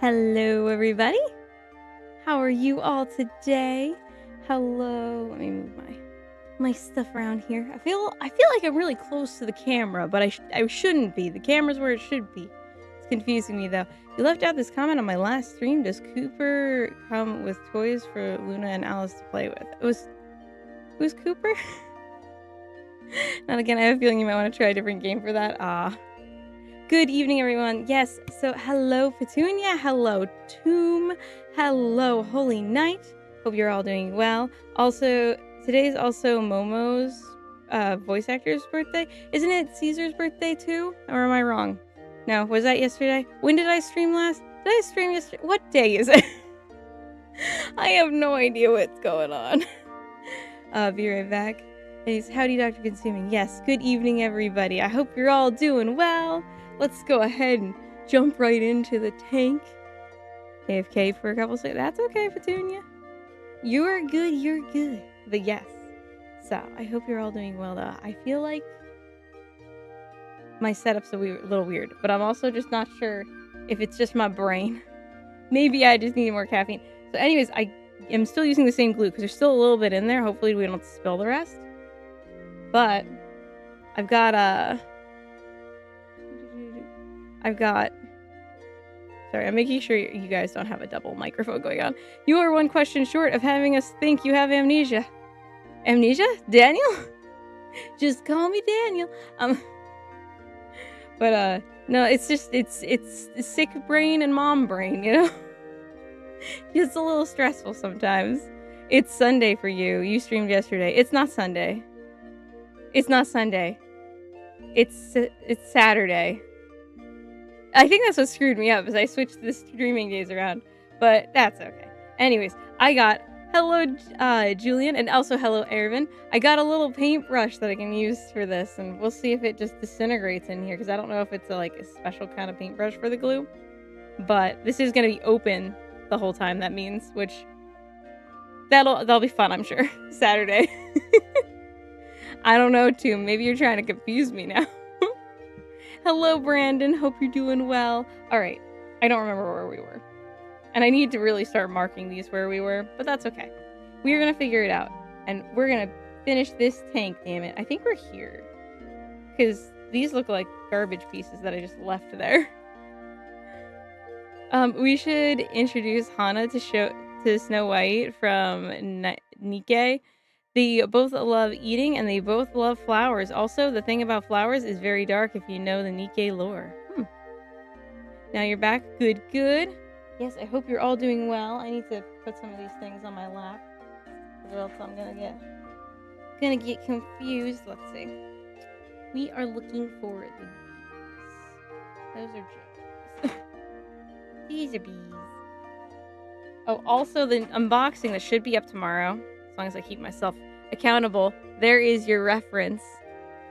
Hello, everybody. How are you all today? Hello. Let me move my stuff around here. I feel like I'm really close to the camera, but I shouldn't be. The camera's where it should be. It's confusing me though. You left out this comment on my last stream. Does Cooper come with toys for Luna and Alice to play with? Who's Cooper? Now again, I have a feeling you might want to try a different game for that. Good evening, everyone. Yes, so hello, Petunia. Hello, Tomb. Hello, Holy Knight. Hope you're all doing well. Also, today's also Momo's voice actor's birthday. Isn't it Caesar's birthday too? Or am I wrong? No, was that yesterday? When did I stream last? Did I stream yesterday? What day is it? I have no idea what's going on. Be right back. Howdy, Dr. Consuming. Yes, good evening, everybody. I hope you're all doing well. Let's go ahead and jump right into the tank. AFK for a couple seconds. That's okay, Petunia. You're good. But yes. So, I hope you're all doing well, though. I feel like my setup's a little weird, but I'm also just not sure if it's just my brain. Maybe I just need more caffeine. So anyways, I am still using the same glue because there's still a little bit in there. Hopefully we don't spill the rest. But I've got sorry, I'm making sure you guys don't have a double microphone going on. You are one question short of having us think you have amnesia. Amnesia? Daniel? Just call me Daniel. But no, it's just it's sick brain and mom brain, you know? It's a little stressful sometimes. It's Sunday for you. You streamed yesterday. It's not Sunday. It's not Sunday. It's Saturday. I think that's what screwed me up, is I switched the streaming days around. But that's okay. Anyways, I got hello Julian, and also hello Ervin. I got a little paintbrush that I can use for this, and we'll see if it just disintegrates in here, because I don't know if it's a special kind of paintbrush for the glue. But this is going to be open the whole time, that means, which that'll be fun, I'm sure. Saturday. I don't know, Tomb. Maybe you're trying to confuse me now. Hello, Brandon. Hope you're doing well. All right. I don't remember where we were. And I need to really start marking these where we were, but that's okay. We're going to figure it out. And we're going to finish this tank, damn it. I think we're here. Because these look like garbage pieces that I just left there. We should introduce Hana to Snow White from Nikkei. They both love eating, and they both love flowers. Also, the thing about flowers is very dark if you know the Nikkei lore. Now you're back. Good. Yes, I hope you're all doing well. I need to put some of these things on my lap, or else I'm gonna get confused. Let's see. We are looking for the bees. Those are J's. These are bees. Oh, also the unboxing that should be up tomorrow. As long as I keep myself accountable, there is your reference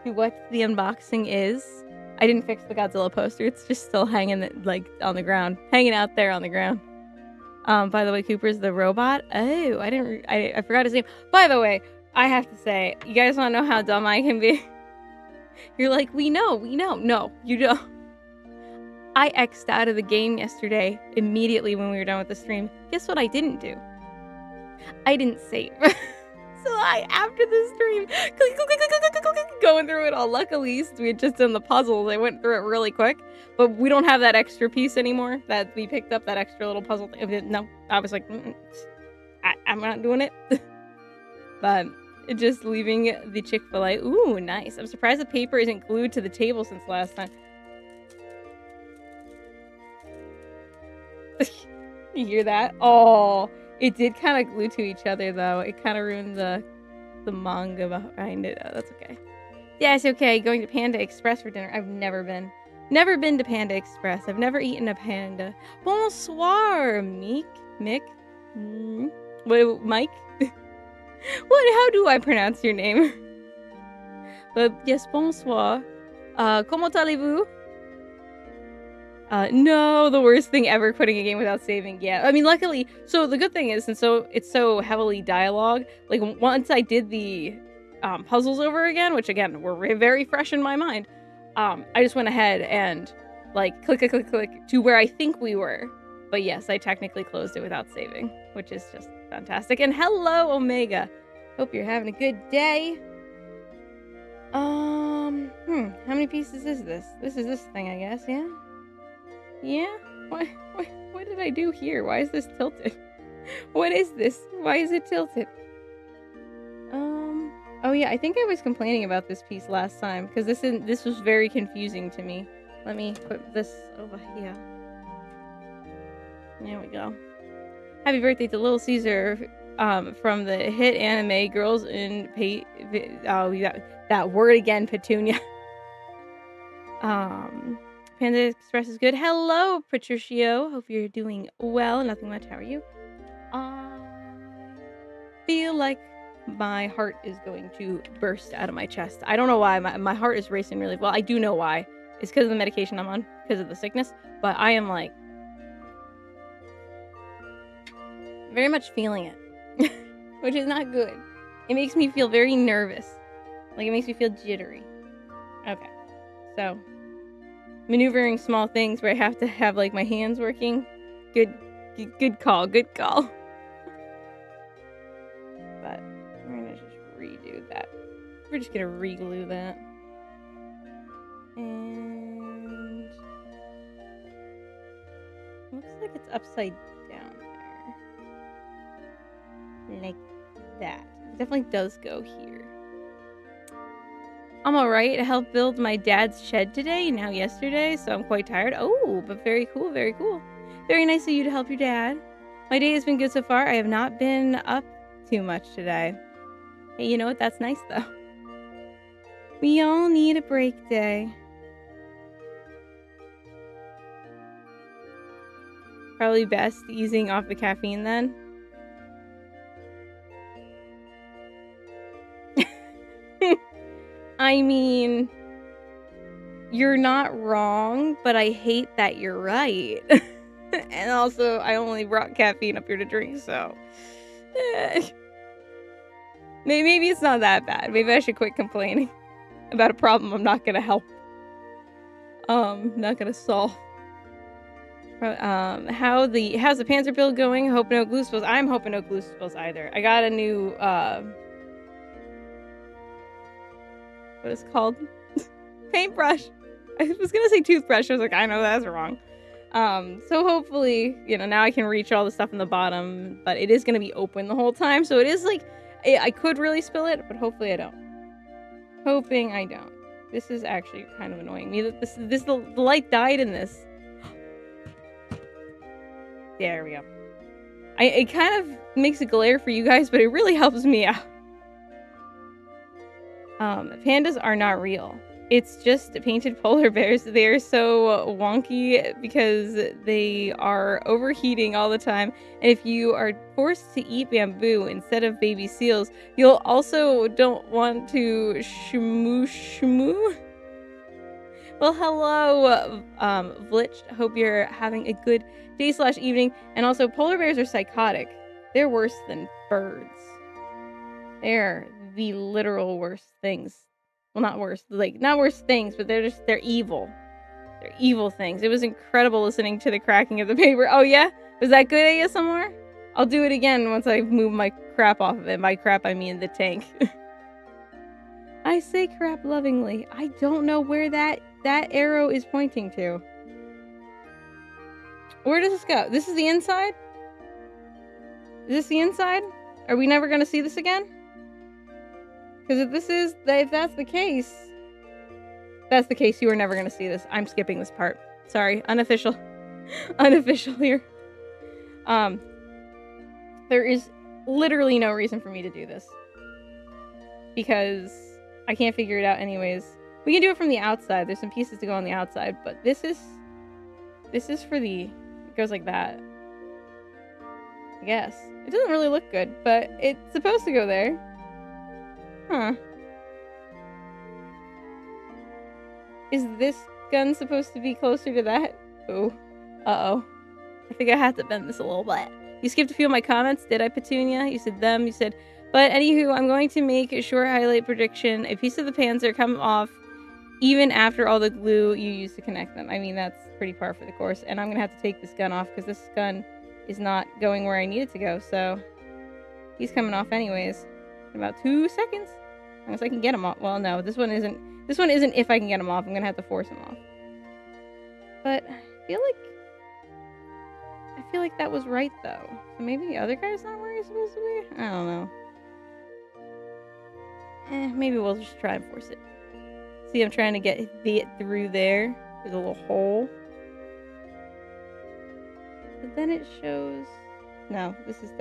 to what the unboxing is. I didn't fix the Godzilla poster. It's just still hanging on the ground. Hanging out there on the ground. By the way, Cooper's the robot. Oh, I forgot his name. By the way, I have to say, you guys want to know how dumb I can be? You're like, we know. No, you don't. I X'd out of the game yesterday immediately when we were done with the stream. Guess what I didn't do? I didn't save. So after the stream, click, going through it all. Luckily, since we had just done the puzzles, I went through it really quick. But we don't have that extra piece anymore that we picked up, that extra little puzzle thing. No, I was like, I'm not doing it. But just leaving the Chick-fil-A. Ooh, nice. I'm surprised the paper isn't glued to the table since last time. You hear that? Oh, it did kind of glue to each other, though. It kind of ruined the manga behind it. Oh, that's okay. Yeah, it's okay. Going to Panda Express for dinner. I've never been. Never been to Panda Express. I've never eaten a panda. Bonsoir, Mick. What, Mike? How do I pronounce your name? But yes, bonsoir. Comment allez-vous? No, the worst thing ever, quitting a game without saving. Yeah, I mean, luckily, so the good thing is, and so it's so heavily dialogue, once I did the puzzles over again, which again, were very fresh in my mind, I just went ahead and, click to where I think we were. But yes, I technically closed it without saving, which is just fantastic. And hello, Omega. Hope you're having a good day. How many pieces is this? This is this thing, I guess, yeah? Yeah? What did I do here? Why is this tilted? What is this? Why is it tilted? Oh yeah, I think I was complaining about this piece last time, because this was very confusing to me. Let me put this over here. There we go. Happy birthday to Little Caesar, from the hit anime Girls in that word again, Petunia. Panda Express is good. Hello, Patricio. Hope you're doing well. Nothing much. How are you? I feel like my heart is going to burst out of my chest. I don't know why. My heart is racing really well. I do know why. It's because of the medication I'm on, because of the sickness. But I am like very much feeling it, which is not good. It makes me feel very nervous. Like, it makes me feel jittery. Okay. So, maneuvering small things where I have to have, like, my hands working. Good call. Good call. But we're gonna just redo that. We're just gonna re-glue that. And looks like it's upside down there. Like that. It definitely does go here. I'm alright. I helped build my dad's shed today, now yesterday, so I'm quite tired. Oh, but very cool, very cool. Very nice of you to help your dad. My day has been good so far. I have not been up too much today. Hey, you know what? That's nice, though. We all need a break day. Probably best easing off the caffeine then. I mean, you're not wrong, but I hate that you're right. And also, I only brought caffeine up here to drink, so... Maybe it's not that bad. Maybe I should quit complaining about a problem I'm not gonna help. Not gonna solve. How's the Panzer build going? Hope no glue spills. I'm hoping no glue spills either. I got a new, what is it called? Paintbrush. I was gonna say toothbrush. I was like, I know that's wrong. So hopefully, now I can reach all the stuff in the bottom, but it is gonna be open the whole time, so it is like, I could really spill it, but hopefully I don't. Hoping I don't. This is actually kind of annoying me that the light died in this. There we go. It kind of makes a glare for you guys, but it really helps me out. Pandas are not real. It's just painted polar bears. They are so wonky because they are overheating all the time. And if you are forced to eat bamboo instead of baby seals, you'll also don't want to shmoo. Well, hello, Vlitch. Hope you're having a good day/evening. And also, polar bears are psychotic. They're worse than birds. They're the literal worst things. Well, not worse. Like, not worse things, but they're evil. They're evil things. It was incredible listening to the cracking of the paper. Oh, yeah? Was that good ASMR? I'll do it again once I move my crap off of it. By crap, I mean the tank. I say crap lovingly. I don't know where that arrow is pointing to. Where does this go? This is the inside? Is this the inside? Are we never going to see this again? Because if that's the case, you are never going to see this. I'm skipping this part. Sorry, unofficial here. There is literally no reason for me to do this. Because I can't figure it out anyways. We can do it from the outside. There's some pieces to go on the outside, but this is for it goes like that. I guess. It doesn't really look good, but it's supposed to go there. Huh. Is this gun supposed to be closer to that? Oh. Uh-oh. I think I have to bend this a little bit. You skipped a few of my comments. Did I, Petunia? You said them. You said... But anywho, I'm going to make a short highlight prediction. A piece of the Panzer come off even after all the glue you use to connect them. I mean, that's pretty par for the course. And I'm gonna have to take this gun off because this gun is not going where I need it to go. So he's coming off anyways in about 2 seconds, unless I can get him off. Well, no, this one isn't. This one isn't. If I can get him off, I'm gonna have to force him off. But I feel like that was right though. So maybe the other guy's not where he's supposed to be. I don't know. Maybe we'll just try and force it. See, I'm trying to get it through there. There's a little hole. But then it shows... No, this is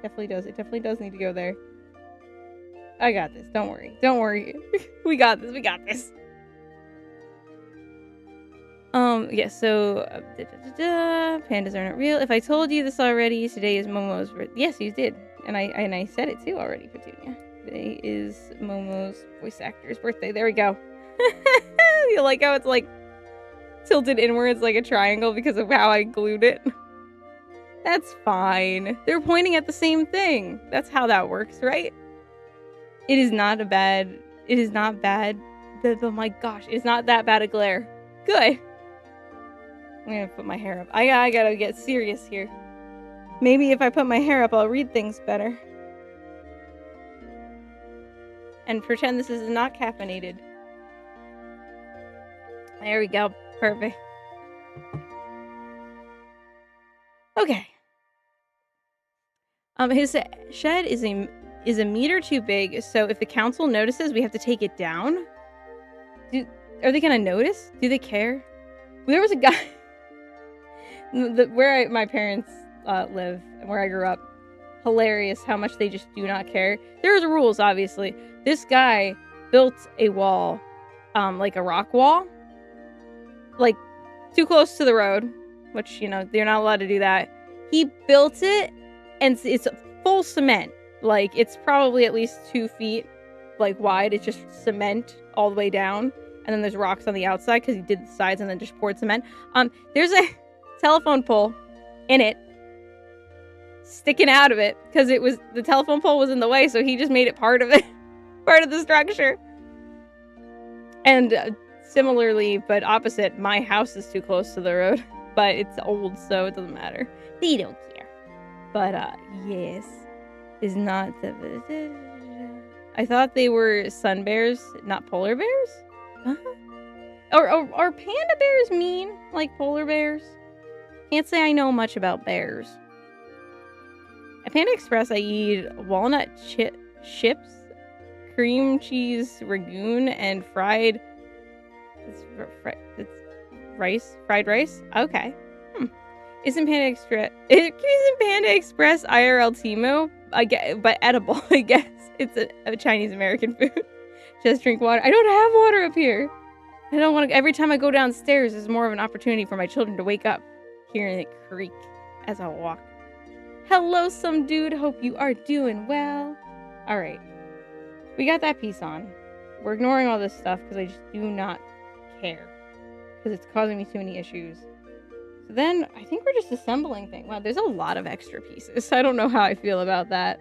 definitely does. It definitely does need to go there. I got this. Don't worry. Don't worry. We got this. We got this. Yeah, so... Pandas are not real. If I told you this already, today is Momo's birthday. Yes, you did. And I said it too already, Petunia. Today is Momo's voice actor's birthday. There we go. You like how it's like tilted inwards like a triangle because of how I glued it? That's fine. They're pointing at the same thing. That's how that works, right? It is not bad. Oh my gosh, it's not that bad a glare. Good. I'm gonna put my hair up. I gotta get serious here. Maybe if I put my hair up, I'll read things better. And pretend this is not caffeinated. There we go. Perfect. Okay. His shed is a meter too big, so if the council notices, we have to take it down. Are they gonna notice? Do they care? There was a guy where my parents live and where I grew up. Hilarious how much they just do not care. There's rules, obviously. This guy built a wall, like a rock wall, like too close to the road, which, you know, they're not allowed to do that. He built it, and it's full cement. Like, it's probably at least 2 feet, like, wide. It's just cement all the way down, and then there's rocks on the outside because he did the sides and then just poured cement. There's a telephone pole in it, sticking out of it, because the telephone pole was in the way, so he just made it part of it, part of the structure. And similarly, but opposite, my house is too close to the road, but it's old, so it doesn't matter. They don't care. But yes, is not the... I thought they were sun bears, not polar bears? Are panda bears mean like polar bears? Can't say I know much about bears. At Panda Express, I eat walnut chips, cream cheese ragoon, and fried rice. Okay. Isn't Panda Express IRL Timo? I get, but edible. I guess it's a Chinese American food. Just drink water. I don't have water up here. I don't want to. Every time I go downstairs, there's more of an opportunity for my children to wake up, hearing it creak as I walk. Hello, some dude. Hope you are doing well. All right, we got that piece on. We're ignoring all this stuff because I just do not care, because it's causing me too many issues. So then I think we're just assembling things. Wow, there's a lot of extra pieces. I don't know how I feel about that.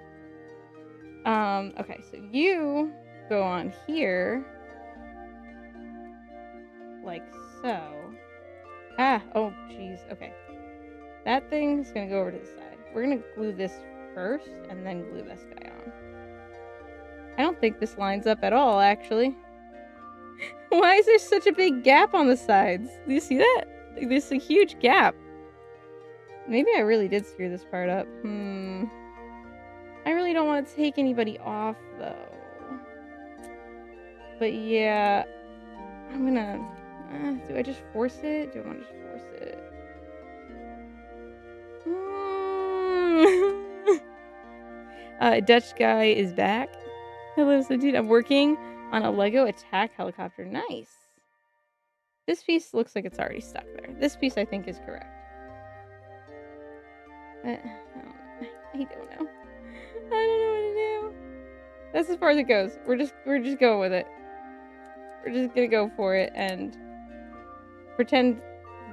Okay, so you go on here, like so. Oh, jeez. Okay, that thing's gonna go over to the side. We're gonna glue this first, and then glue this guy on. I don't think this lines up at all, actually. Why is there such a big gap on the sides? Do you see that? There's a huge gap. Maybe I really did screw this part up. I really don't want to take anybody off, though. But yeah, I'm gonna... do I just force it? Do I want to just force it? Dutch guy is back. Hello, so dude, I'm working on a Lego attack helicopter. Nice. This piece looks like it's already stuck there. This piece, I think, is correct. I don't know. I don't know what to do. That's as far as it goes. We're just going with it. We're just gonna go for it and pretend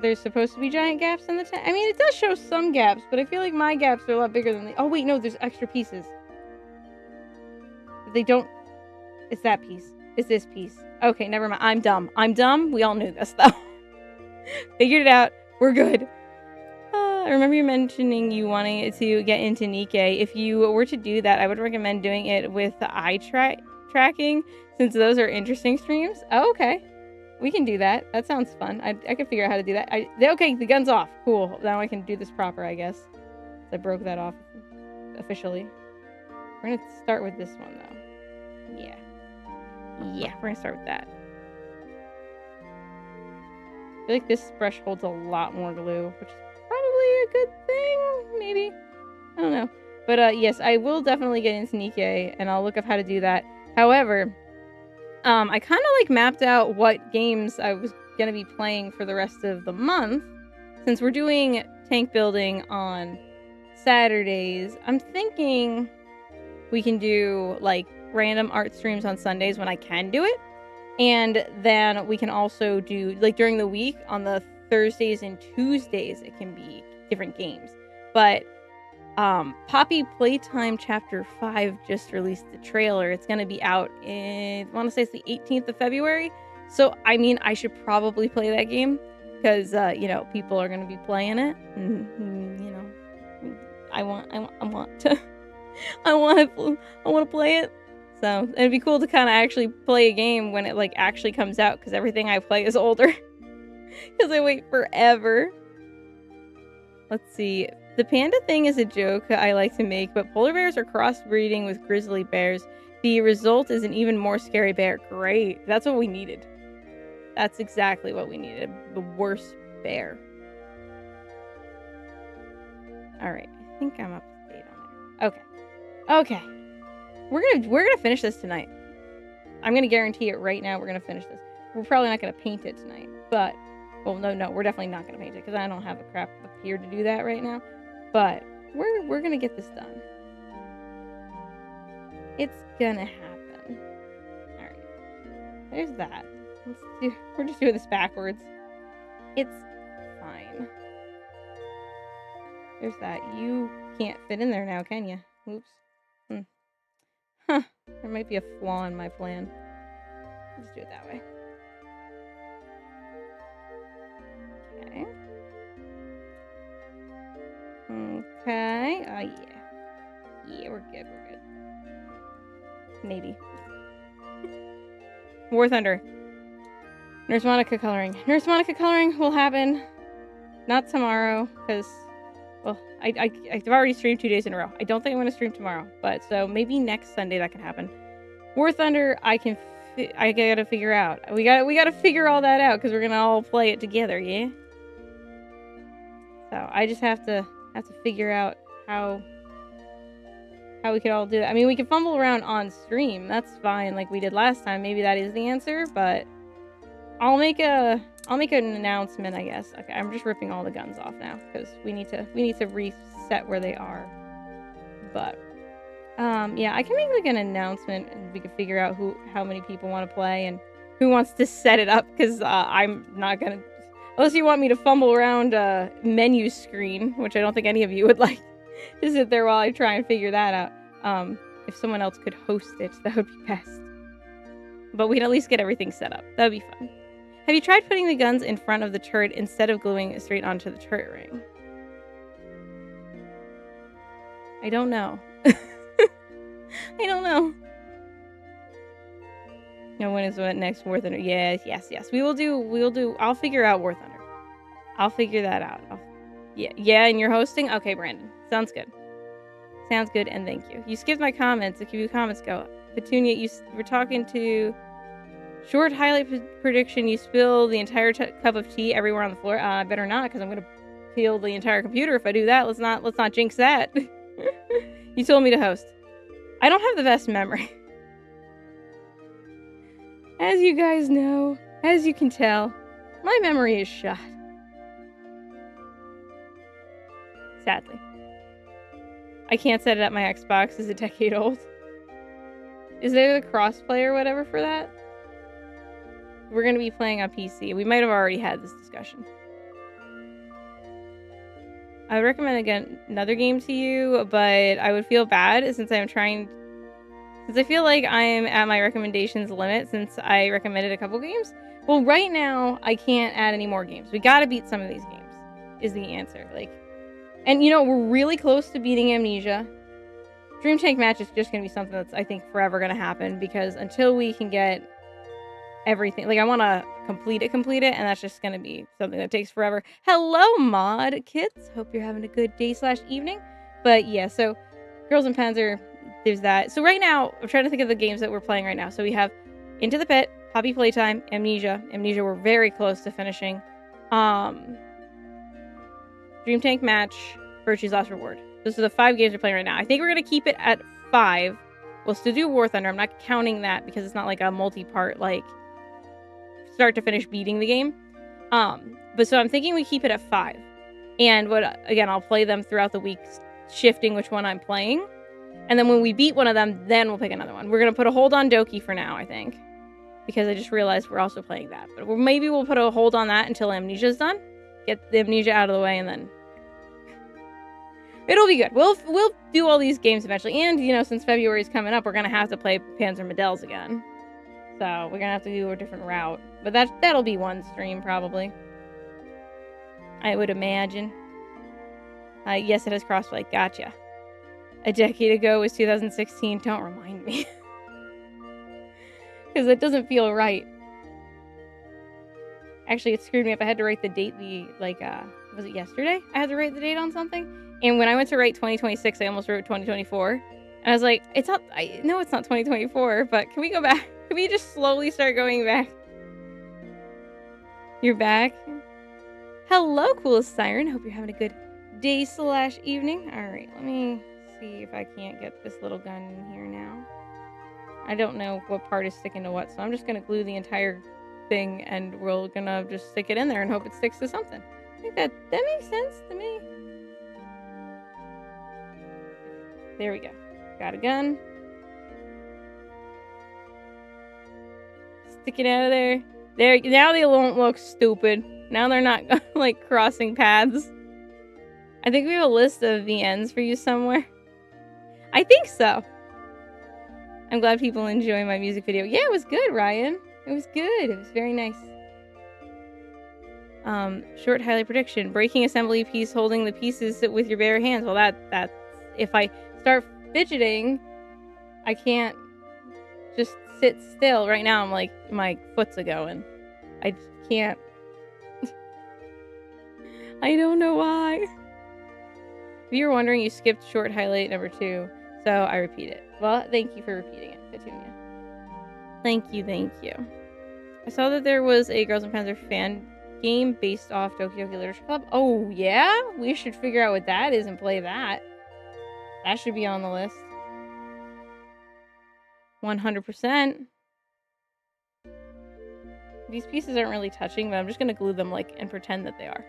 there's supposed to be giant gaps in the tank. I mean, it does show some gaps, but I feel like my gaps are a lot bigger than the... Oh, wait, no, there's extra pieces. They don't... It's that piece. is this piece. Okay, never mind. I'm dumb. I'm dumb. We all knew this, though. Figured it out. We're good. I remember you mentioning you wanting to get into Nikkei. If you were to do that, I would recommend doing it with eye tracking, since those are interesting streams. Oh, okay. We can do that. That sounds fun. I can figure out how to do that. Okay, the gun's off. Cool. Now I can do this proper, I guess. I broke that off officially. We're going to start with this one, though. Yeah. Yeah, we're going to start with that. I feel like this brush holds a lot more glue, which is probably a good thing, maybe. I don't know. But yes, I will definitely get into Nikkei, and I'll look up how to do that. However, I kind of like mapped out what games I was going to be playing for the rest of the month. Since we're doing tank building on Saturdays, I'm thinking we can do like random art streams on Sundays when I can do it. And then we can also do, like during the week, on the Thursdays and Tuesdays, it can be different games. But Poppy Playtime Chapter 5 just released the trailer. It's going to be out in, I want to say it's the 18th of February. So, I mean, I should probably play that game because, you know, people are going to be playing it. And, you know, I want to, I want to play it. So, it'd be cool to kind of actually play a game when it, like, actually comes out because everything I play is older. Because I wait forever. Let's see. The panda thing is a joke I like to make, but polar bears are crossbreeding with grizzly bears. The result is an even more scary bear. Great. That's what we needed. That's exactly what we needed. The worst bear. Alright. I think I'm up to date on there. Okay. Okay. We're gonna finish this tonight. I'm gonna guarantee it right now. We're gonna finish this. We're probably not gonna paint it tonight, but... Well, no, we're definitely not gonna paint it because I don't have a crap up here to do that right now. But we're gonna get this done. It's gonna happen. All right, there's that. We're just doing this backwards. It's fine. There's that. You can't fit in there now, can you? Oops. Huh. There might be a flaw in my plan. Let's do it that way. Okay. Okay. Oh, yeah. Yeah, we're good. We're good. Maybe. War Thunder. Nurse Monica coloring. Nurse Monica coloring will happen. Not tomorrow, because, well, I've already streamed 2 days in a row. I don't think I'm going to stream tomorrow, but so maybe next Sunday that can happen. War Thunder, I gotta figure out. We gotta figure all that out, because we're gonna all play it together, yeah? So I just have to figure out how we could all do it. I mean, we can fumble around on stream. That's fine, like we did last time. Maybe that is the answer, but I'll make an announcement, I guess. Okay, I'm just ripping all the guns off now because we need to reset where they are. But yeah, I can make like an announcement and we can figure out how many people want to play and who wants to set it up, because I'm not gonna, unless you want me to fumble around a menu screen, which I don't think any of you would like to sit there while I try and figure that out. If someone else could host it, that would be best. But we can at least get everything set up. That would be fun. Have you tried putting the guns in front of the turret instead of gluing it straight onto the turret ring? I don't know. I don't know. No, when is what next? War Thunder. Yes. We will do. I'll figure out War Thunder. I'll figure that out. Yeah, and you're hosting? Okay, Brandon. Sounds good. Sounds good, and thank you. You skipped my comments. If your comments go. Petunia, you were talking to... Short highlight prediction, you spill the entire cup of tea everywhere on the floor. I better not, because I'm going to peel the entire computer if I do that. Let's not jinx that. You told me to host. I don't have the best memory. As you guys know, as you can tell, my memory is shot. Sadly. I can't set it up. My Xbox is a decade old. Is there the crossplay or whatever for that? We're going to be playing on PC. We might have already had this discussion. I would recommend, again, another game to you, but I would feel bad since Because I feel like I'm at my recommendations limit since I recommended a couple games. Well, right now, I can't add any more games. We gotta beat some of these games, is the answer. Like, and you know, we're really close to beating Amnesia. Dream Tank Match is just gonna be something that's, I think, forever gonna happen, because until we can get everything, like, I want to complete it, and that's just gonna be something that takes forever. Hello, Mod Kids. Hope you're having a good day/evening. But yeah, so Girls and Panzer, there's that. So right now, I'm trying to think of the games that we're playing right now. So we have Into the Pit, Poppy Playtime, Amnesia. Amnesia, we're very close to finishing. Dream Tank Match, Virtue's Last Reward. Those are the 5 games we're playing right now. I think we're going to keep it at 5. We'll still do War Thunder. I'm not counting that because it's not like a multi-part, like, start to finish beating the game. But so I'm thinking we keep it at 5. And again, I'll play them throughout the week, shifting which one I'm playing. And then when we beat one of them, then we'll pick another one. We're going to put a hold on Doki for now, I think. Because I just realized we're also playing that. But maybe we'll put a hold on that until Amnesia's done. Get the Amnesia out of the way, and then it'll be good. We'll do all these games eventually. And, you know, since February's coming up, we're going to have to play Panzer Models again. So we're going to have to do a different route. But that'll be one stream, probably. I would imagine. Yes, it has crossplay. Gotcha. A decade ago was 2016. Don't remind me. Because it doesn't feel right. Actually, it screwed me up. I had to write the date, was it yesterday? I had to write the date on something. And when I went to write 2026, I almost wrote 2024. And I was like, it's not 2024, but can we go back? Can we just slowly start going back? You're back? Hello, coolest siren. Hope you're having a good day/evening. All right, let me see if I can't get this little gun in here now. I don't know what part is sticking to what, so I'm just going to glue the entire thing, and we're going to just stick it in there and hope it sticks to something. I think that makes sense to me. There we go. Got a gun. Stick it out of there. There. Now they won't look stupid. Now they're not, like, crossing paths. I think we have a list of the ends for you somewhere. I think so. I'm glad people enjoy my music video. Yeah, it was good, Ryan. It was good. It was very nice. Short highlight prediction. Breaking assembly piece, holding the pieces with your bare hands. Well, that's... If I start fidgeting, I can't just sit still. Right now, I'm like, my foot's a-going. I just can't. I don't know why. If you were wondering, you skipped short highlight number 2, so I repeat it. Well, thank you for repeating it, Petunia. Thank you. I saw that there was a Girls and Panzer fan game based off Doki Doki Literature Club. Oh, yeah? We should figure out what that is and play that. That should be on the list. 100%. These pieces aren't really touching, but I'm just going to glue them and pretend that they are.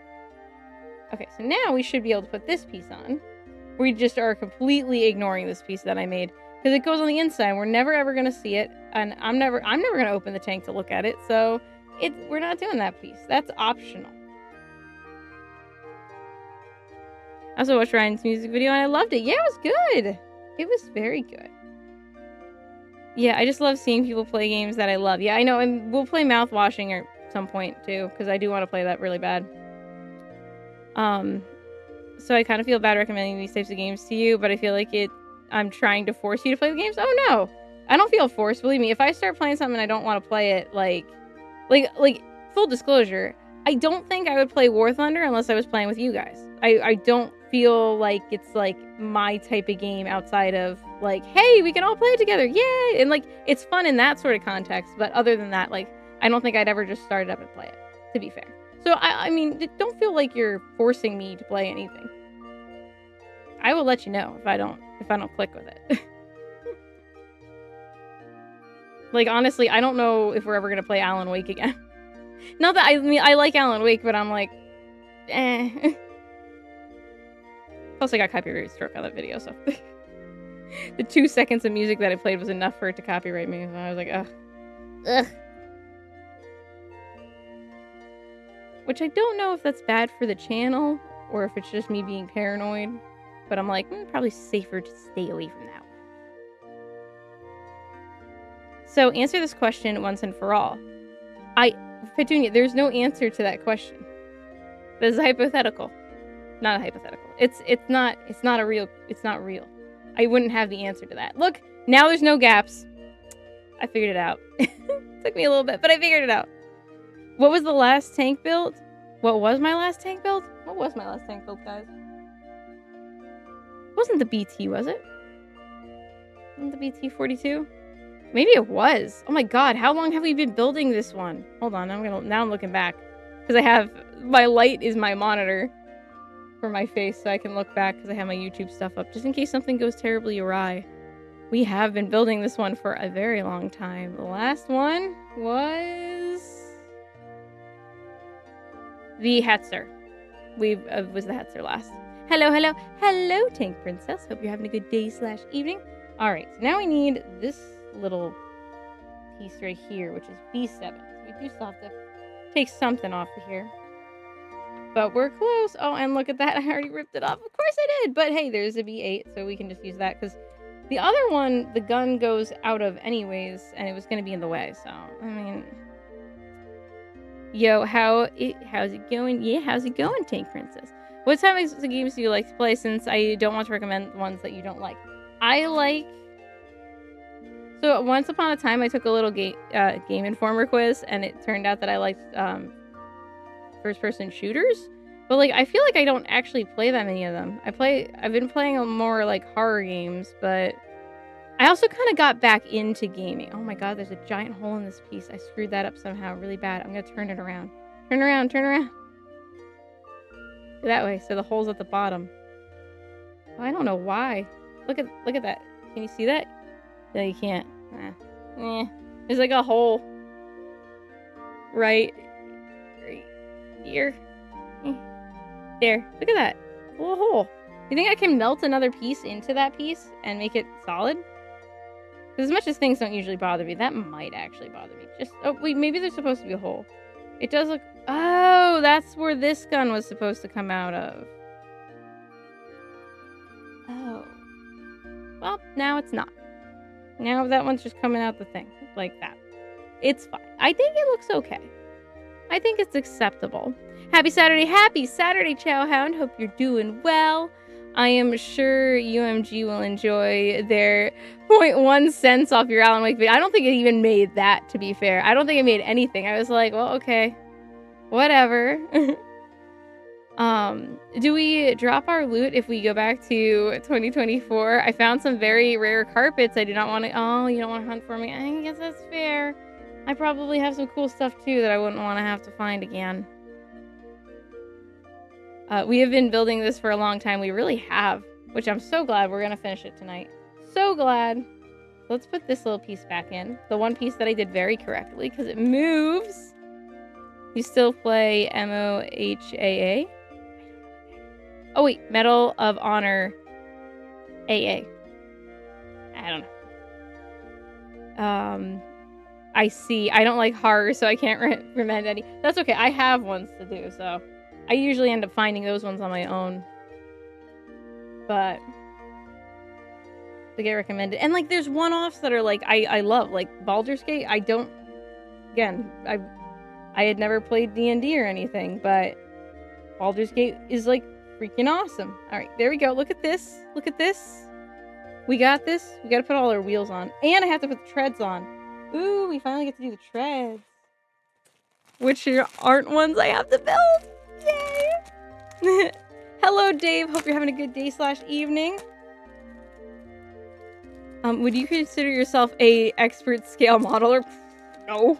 Okay, so now we should be able to put this piece on. We just are completely ignoring this piece that I made because it goes on the inside. We're never ever going to see it, and I'm never going to open the tank to look at it. So we're not doing that piece. That's optional. I also watched Ryan's music video and I loved it. Yeah, it was good. It was very good. Yeah, I just love seeing people play games that I love. Yeah, I know, and we'll play Mouthwashing at some point too because I do want to play that really bad. So I kind of feel bad recommending these types of games to you, but I feel like I'm trying to force you to play the games. Oh no, I don't feel forced. Believe me, if I start playing something and I don't want to play it, like full disclosure, I don't think I would play War Thunder unless I was playing with you guys. I don't feel like it's like my type of game outside of like, hey, we can all play it together, yay! And like it's fun in that sort of context, but other than that, like I don't think I'd ever just start it up and play it, to be fair. So, I mean, don't feel like you're forcing me to play anything. I will let you know if I don't click with it. Like, honestly, I don't know if we're ever going to play Alan Wake again. Not that, I like Alan Wake, but I'm like, eh. Plus, I got copyright struck on that video, so. The 2 seconds of music that I played was enough for it to copyright me, so I was like, ugh. Ugh. Which I don't know if that's bad for the channel or if it's just me being paranoid. But I'm like, probably safer to stay away from that So answer this question once and for all. Petunia, there's no answer to that question. This is hypothetical. Not a hypothetical. It's not real. I wouldn't have the answer to that. Look, now there's no gaps. I figured it out. Took me a little bit, but I figured it out. What was the last tank build? What was my last tank build? What was my last tank build, guys? It wasn't the BT, was it? Wasn't the BT 42? Maybe it was. Oh my god, how long have we been building this one? Hold on, now I'm looking back. Because I have, my light is my monitor for my face, so I can look back because I have my YouTube stuff up, just in case something goes terribly awry. We have been building this one for a very long time. The last one was the Hetzer. Was the Hetzer last. Hello, Tank Princess. Hope you're having a good day/evening. Alright, so now we need this little piece right here, which is B7. So we do still have to take something off of here. But we're close. Oh, and look at that. I already ripped it off. Of course I did. But hey, there's a B8, so we can just use that. Because the other one, the gun goes out of anyways, and it was going to be in the way. So, I mean... Yo, how's it going? Yeah, how's it going, Tank Princess? What type of games do you like to play, since I don't want to recommend ones that you don't like? I like... So, once upon a time, I took a little Game Informer quiz, and it turned out that I liked first-person shooters. But, like, I feel like I don't actually play that many of them. I've been playing more, like, horror games, but I also kind of got back into gaming. Oh my god, there's a giant hole in this piece. I screwed that up somehow really bad. I'm gonna turn it around. Turn around. That way, so the hole's at the bottom. Oh, I don't know why. Look at that. Can you see that? No, you can't. There's like a hole right here. There. Look at that. A little hole. You think I can melt another piece into that piece and make it solid? Because as much as things don't usually bother me, that might actually bother me. Oh, wait, maybe there's supposed to be a hole. It does look... Oh, that's where this gun was supposed to come out of. Oh. Well, now it's not. Now that one's just coming out the thing. Like that. It's fine. I think it looks okay. I think it's acceptable. Happy Saturday, Chowhound. Hope you're doing well. I am sure UMG will enjoy their 0.1 cents off your Alan Wake video. I don't think it even made that, to be fair. I don't think it made anything. I was like, well, okay. Whatever. Do we drop our loot if we go back to 2024? I found some very rare carpets. I do not want to... Oh, you don't want to hunt for me? I guess that's fair. I probably have some cool stuff, too, that I wouldn't want to have to find again. We have been building this for a long time. We really have. Which I'm so glad we're going to finish it tonight. So glad. Let's put this little piece back in. The one piece that I did very correctly, because it moves. You still play MOHAA? Oh, wait. Medal of Honor AA. I don't know. I see. I don't like horror, so I can't recommend any. That's okay. I have ones to do, so... I usually end up finding those ones on my own. But... they get recommended. And, like, there's one-offs that are, like, I love. Like, Baldur's Gate, I don't... Again, I had never played D&D or anything, but... Baldur's Gate is, like, freaking awesome. Alright, there we go. Look at this. Look at this. We got this. We gotta put all our wheels on. And I have to put the treads on. Ooh, we finally get to do the treads. Which aren't ones I have to build. Yay! Hello, Dave. Hope you're having a good day/evening. Would you consider yourself a expert scale modeler? No.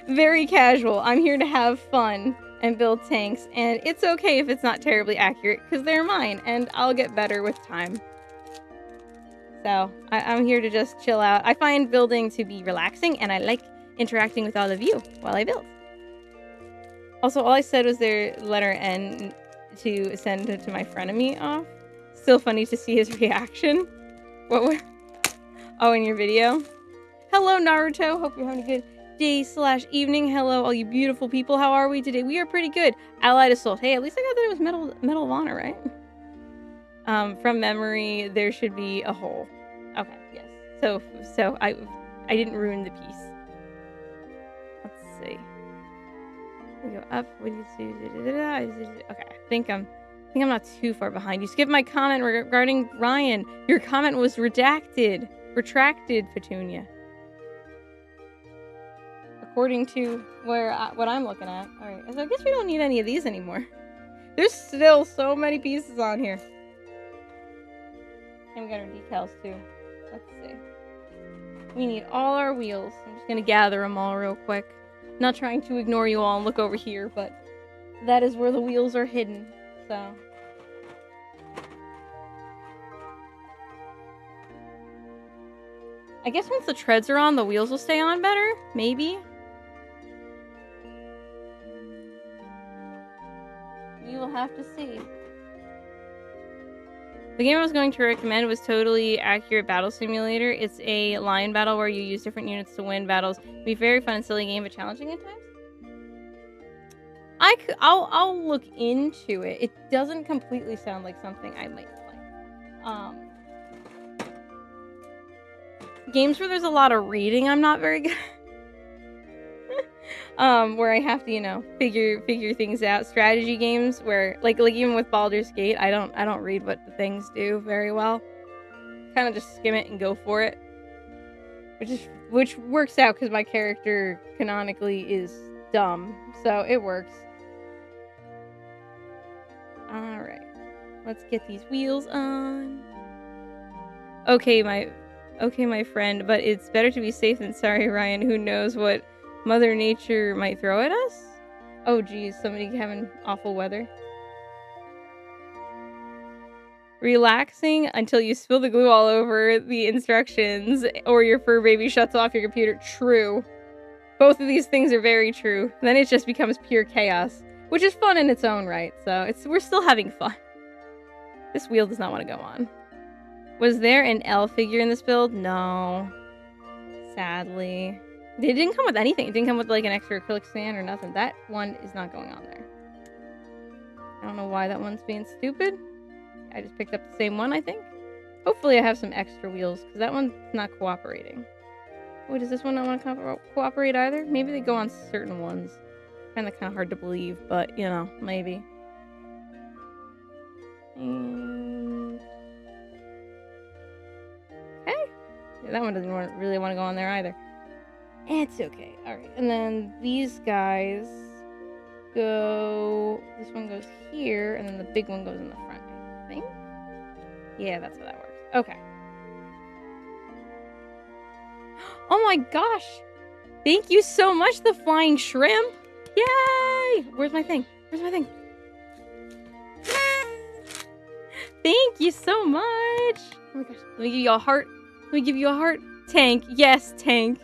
Very casual. I'm here to have fun and build tanks, and it's okay if it's not terribly accurate, because they're mine, and I'll get better with time. So, I'm here to just chill out. I find building to be relaxing, and I like interacting with all of you while I build. Also, all I said was their letter N to send it to my frenemy off. Still funny to see his reaction. What were... Oh, in your video? Hello, Naruto. Hope you're having a good day/evening. Hello, all you beautiful people. How are we today? We are pretty good. Allied Assault. Hey, at least I got that it was Medal of Honor, right? From memory, there should be a hole. Okay, yes. So I didn't ruin the piece. Let's see. We go up. What do you see? Okay, I think I'm not too far behind. You skipped my comment regarding Ryan. Your comment was retracted, Petunia. According to what I'm looking at. All right, so I guess we don't need any of these anymore. There's still so many pieces on here. And we got our decals too. Let's see. We need all our wheels. I'm just gonna gather them all real quick. Not trying to ignore you all and look over here, but that is where the wheels are hidden. So. I guess once the treads are on, the wheels will stay on better? Maybe? We will have to see. The game I was going to recommend was Totally Accurate Battle Simulator. It's a line battle where you use different units to win battles. It'd be a very fun and silly game, but challenging at times. I'll look into it. It doesn't completely sound like something I might play. Games where there's a lot of reading, I'm not very good. Where I have to, figure things out. Strategy games where, like even with Baldur's Gate, I don't read what the things do very well. Kind of just skim it and go for it, which works out because my character canonically is dumb, so it works. All right, let's get these wheels on. Okay, my friend, but it's better to be safe than sorry, Ryan. Who knows what Mother Nature might throw at us? Oh geez, somebody having awful weather. Relaxing until you spill the glue all over the instructions or your fur baby shuts off your computer. True. Both of these things are very true. Then it just becomes pure chaos, which is fun in its own right. So we're still having fun. This wheel does not want to go on. Was there an L figure in this build? No. Sadly. It didn't come with anything. It didn't come with like an extra acrylic stand or nothing. That one is not going on there. I don't know why that one's being stupid. I just picked up the same one, I think. Hopefully I have some extra wheels, because that one's not cooperating. Oh, does this one not want to cooperate either? Maybe they go on certain ones. Kind of hard to believe, but, maybe. And... okay. Yeah, that one doesn't really want to go on there either. It's okay. Alright, and then these guys go... this one goes here, and then the big one goes in the front, I think. Yeah, that's how that works. Okay. Oh my gosh! Thank you so much, the flying shrimp! Yay! Where's my thing? Where's my thing? Thank you so much! Oh my gosh. Let me give you a heart. Let me give you a heart. Tank. Yes, Tank.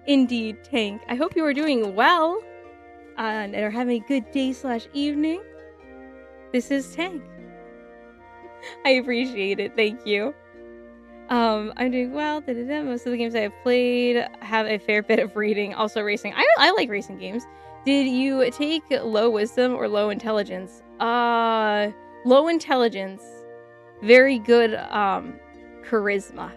Indeed, Tank. I hope you are doing well. And are having a good day/evening. This is Tank. I appreciate it. Thank you. I'm doing well. Most of the games I have played have a fair bit of reading. Also racing. I like racing games. Did you take low wisdom or low intelligence? Low intelligence. Very good charisma.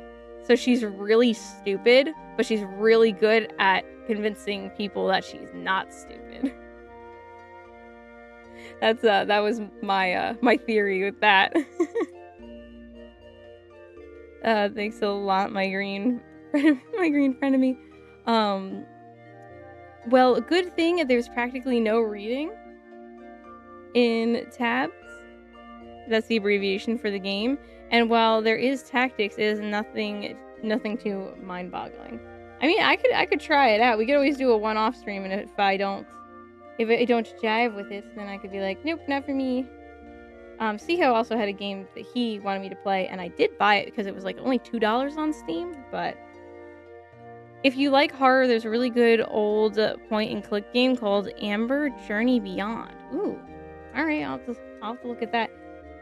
So she's really stupid, but she's really good at convincing people that she's not stupid. That was my theory with that. Thanks a lot, my green friend of me. Well, a good thing there's practically no reading in tabs. That's the abbreviation for the game. And while there is tactics, it is nothing too mind-boggling. I mean, I could try it out. We could always do a one-off stream, and if I don't jive with it, then I could be like, nope, not for me. Seho also had a game that he wanted me to play, and I did buy it because it was like only $2 on Steam. But if you like horror, there's a really good old point-and-click game called Amber Journey Beyond. Ooh, all right, I'll have to look at that.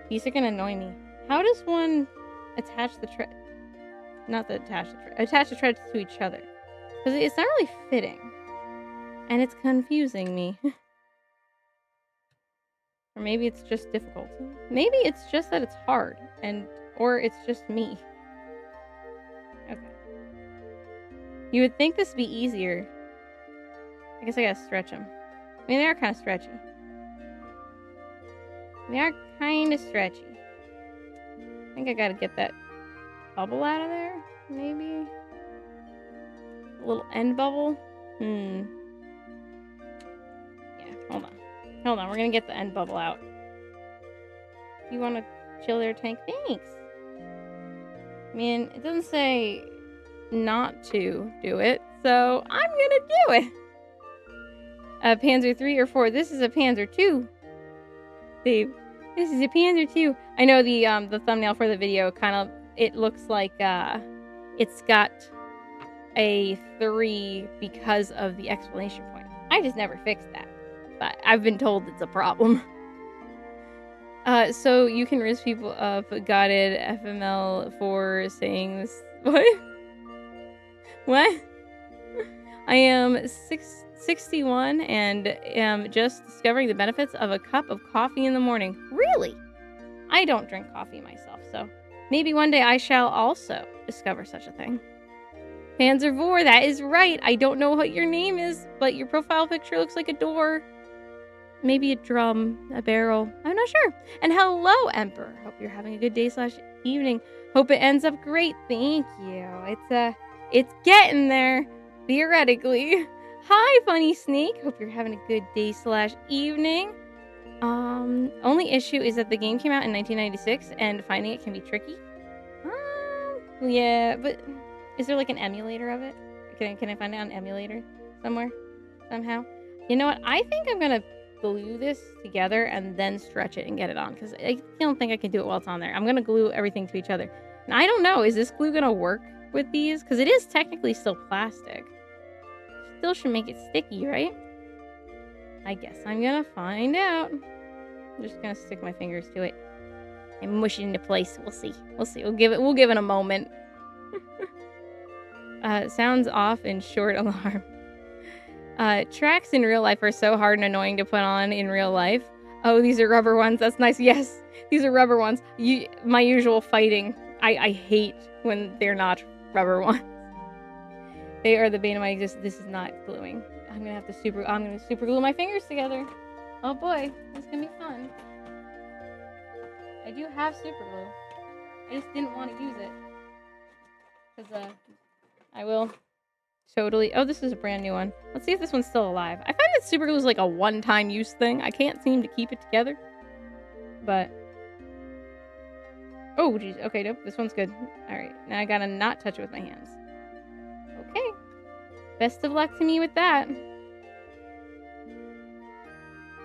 These are gonna annoy me. How does one attach the tread? Not the attach the treads to each other, because it's not really fitting, and it's confusing me. Or maybe it's just difficult. Maybe it's just that it's hard, or it's just me. Okay. You would think this would be easier. I guess I gotta stretch them. I mean, they are kind of stretchy. They are kind of stretchy. I think I gotta get that bubble out of there, maybe? A little end bubble? Yeah, hold on. Hold on, we're gonna get the end bubble out. You wanna chill there, Tank? Thanks! I mean, it doesn't say not to do it, so I'm gonna do it! Panzer 3 or 4. This is a Panzer 2. Dave, this is a Panzer 2. I know the thumbnail for the video kind of, it looks like it's got a 3 because of the exclamation point. I just never fixed that, but I've been told it's a problem. So you can risk people up. Got it, FML, for saying this. What? What? I am 61 and am just discovering the benefits of a cup of coffee in the morning. Really? I don't drink coffee myself, so maybe one day I shall also discover such a thing. Panzer 4, that is right. I don't know what your name is, but your profile picture looks like a door. Maybe a drum, a barrel. I'm not sure. And hello, Emperor. Hope you're having a good day / evening. Hope it ends up great. Thank you. It's getting there, theoretically. Hi, Funny Snake. Hope you're having a good day / evening. Only issue is that the game came out in 1996 and finding it can be tricky. Yeah, but is there like an emulator of it? Can I find it on an emulator somewhere? Somehow? You know what? I think I'm gonna glue this together and then stretch it and get it on, because I don't think I can do it while it's on there. I'm gonna glue everything to each other. And I don't know, is this glue gonna work with these? Because it is technically still plastic. Still should make it sticky, right? I guess I'm gonna find out. I'm just gonna stick my fingers to it and mush it into place. We'll see. We'll see. We'll give it a moment. Sounds off in short alarm. Tracks in real life are so hard and annoying to put on in real life. Oh, these are rubber ones. That's nice. Yes, these are rubber ones. My usual fighting. I hate when they're not rubber ones. They are the bane of my existence. This is not gluing. I'm gonna super glue my fingers together. Oh boy, this is gonna be fun. I do have super glue. I just didn't want to use it. Because, I will totally... Oh, this is a brand new one. Let's see if this one's still alive. I find that super glue is like a one-time use thing. I can't seem to keep it together. But... Oh, geez. Okay, nope. This one's good. Alright. Now I gotta not touch it with my hands. Okay. Best of luck to me with that.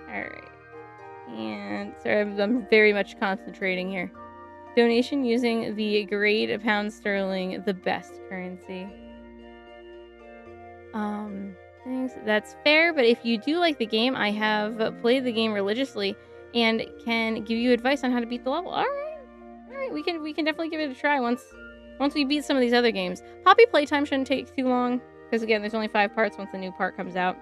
Alright. And... Sorry, I'm very much concentrating here. Donation using the great pound sterling, the best currency. Thanks. That's fair, but if you do like the game, I have played the game religiously and can give you advice on how to beat the level. Alright, we can definitely give it a try once we beat some of these other games. Poppy playtime shouldn't take too long, because again, there's only 5 parts once the new part comes out.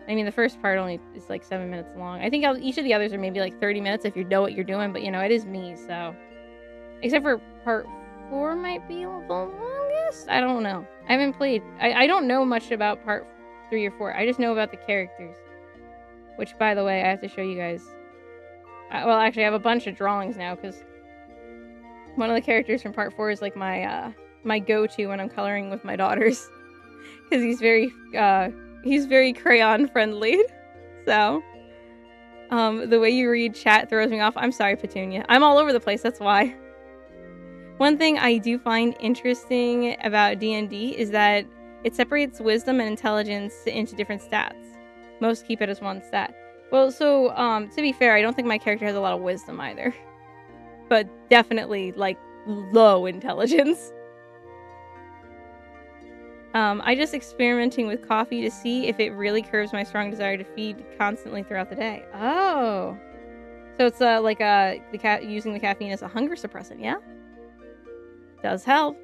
I mean, the first part only is like 7 minutes long. I think each of the others are maybe like 30 minutes if you know what you're doing, but you know, it is me, so... Except for part 4 might be the longest? I don't know. I haven't played... I don't know much about part 3 or 4. I just know about the characters. Which, by the way, I have to show you guys. Well, actually, I have a bunch of drawings now, because... One of the characters from part 4 is like my go-to when I'm coloring with my daughters. Because he's very crayon-friendly. So... the way you read chat throws me off. I'm sorry, Petunia. I'm all over the place, that's why. One thing I do find interesting about D&D is that it separates wisdom and intelligence into different stats. Most keep it as one stat. Well, so, to be fair, I don't think my character has a lot of wisdom either. But definitely, like, low intelligence. I just experimenting with coffee to see if it really curbs my strong desire to feed constantly throughout the day. Oh. So it's like using the caffeine as a hunger suppressant, yeah? Does help.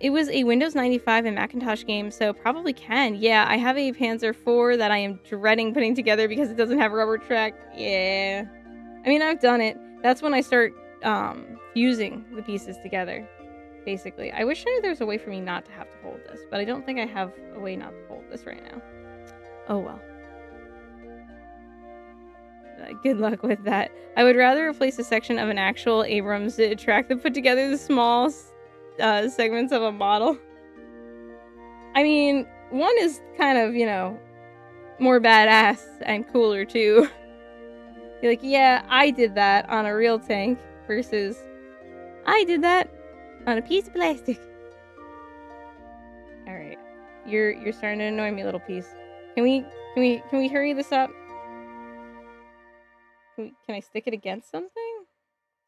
It was a Windows 95 and Macintosh game, so probably can. Yeah, I have a Panzer 4 that I am dreading putting together because it doesn't have a rubber track. Yeah. I mean, I've done it. That's when I start fusing the pieces together. basically. I wish there was a way for me not to have to hold this, but I don't think I have a way not to hold this right now. Oh well. Good luck with that. I would rather replace a section of an actual Abrams track than put together the small segments of a model. I mean, one is kind of, you know, more badass and cooler too. You're like, yeah, I did that on a real tank versus I did that on a piece of plastic. All right, you're starting to annoy me, little piece. Can we hurry this up? Can I stick it against something?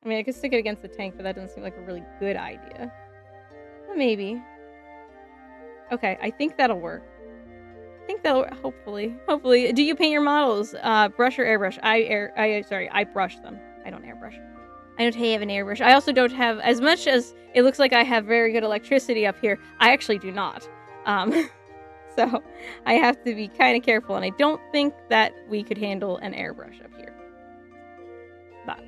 I mean, I could stick it against the tank, but that doesn't seem like a really good idea. But maybe. Okay, I think that'll work. Hopefully. Do you paint your models? Brush or airbrush? I brush them. I don't airbrush. I don't have an airbrush. I also don't have, as much as it looks like I have very good electricity up here, I actually do not. So I have to be kind of careful, and I don't think that we could handle an airbrush up here. But,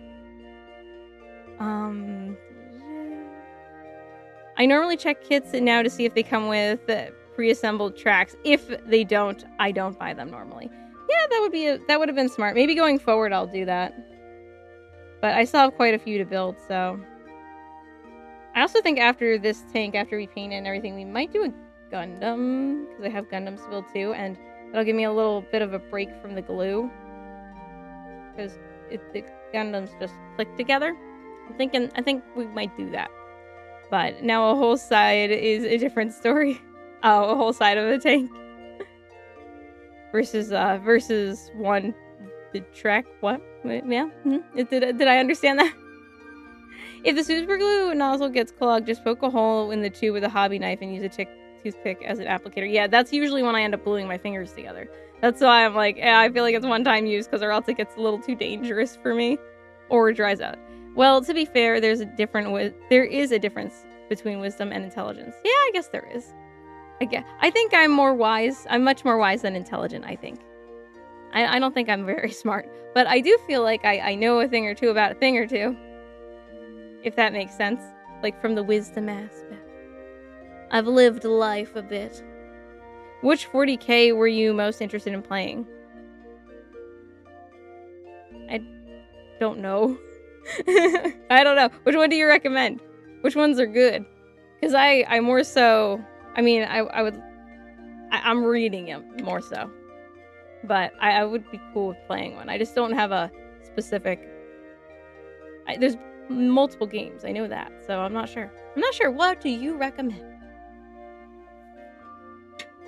I normally check kits now to see if they come with pre-assembled tracks. If they don't, I don't buy them normally. Yeah, that would have been smart. Maybe going forward I'll do that. But I still have quite a few to build, so I also think after this tank, after we paint it and everything, we might do a Gundam, because I have Gundams to build too, and that'll give me a little bit of a break from the glue, because the Gundams just click together. I think we might do that. But now a whole side is a different story. A whole side of the tank versus one the track. What? Yeah. Did I understand that? If the super glue nozzle gets clogged, just poke a hole in the tube with a hobby knife and use a toothpick as an applicator. Yeah, that's usually when I end up gluing my fingers together. That's why I'm like, I feel like it's one-time use, because or else it gets a little too dangerous for me, or it dries out. Well, to be fair, there is a difference between wisdom and intelligence. Yeah, I guess there is. I think I'm more wise. I'm much more wise than intelligent, I think. I don't think I'm very smart, but I do feel like I know a thing or two about a thing or two. If that makes sense. Like, from the wisdom aspect. I've lived life a bit. Which 40K were you most interested in playing? I don't know. I don't know. Which one do you recommend? Which ones are good? Because I more so... I mean, I'm reading them more so. But I would be cool with playing one. I just don't have a specific... there's multiple games. I know that. So I'm not sure. What do you recommend?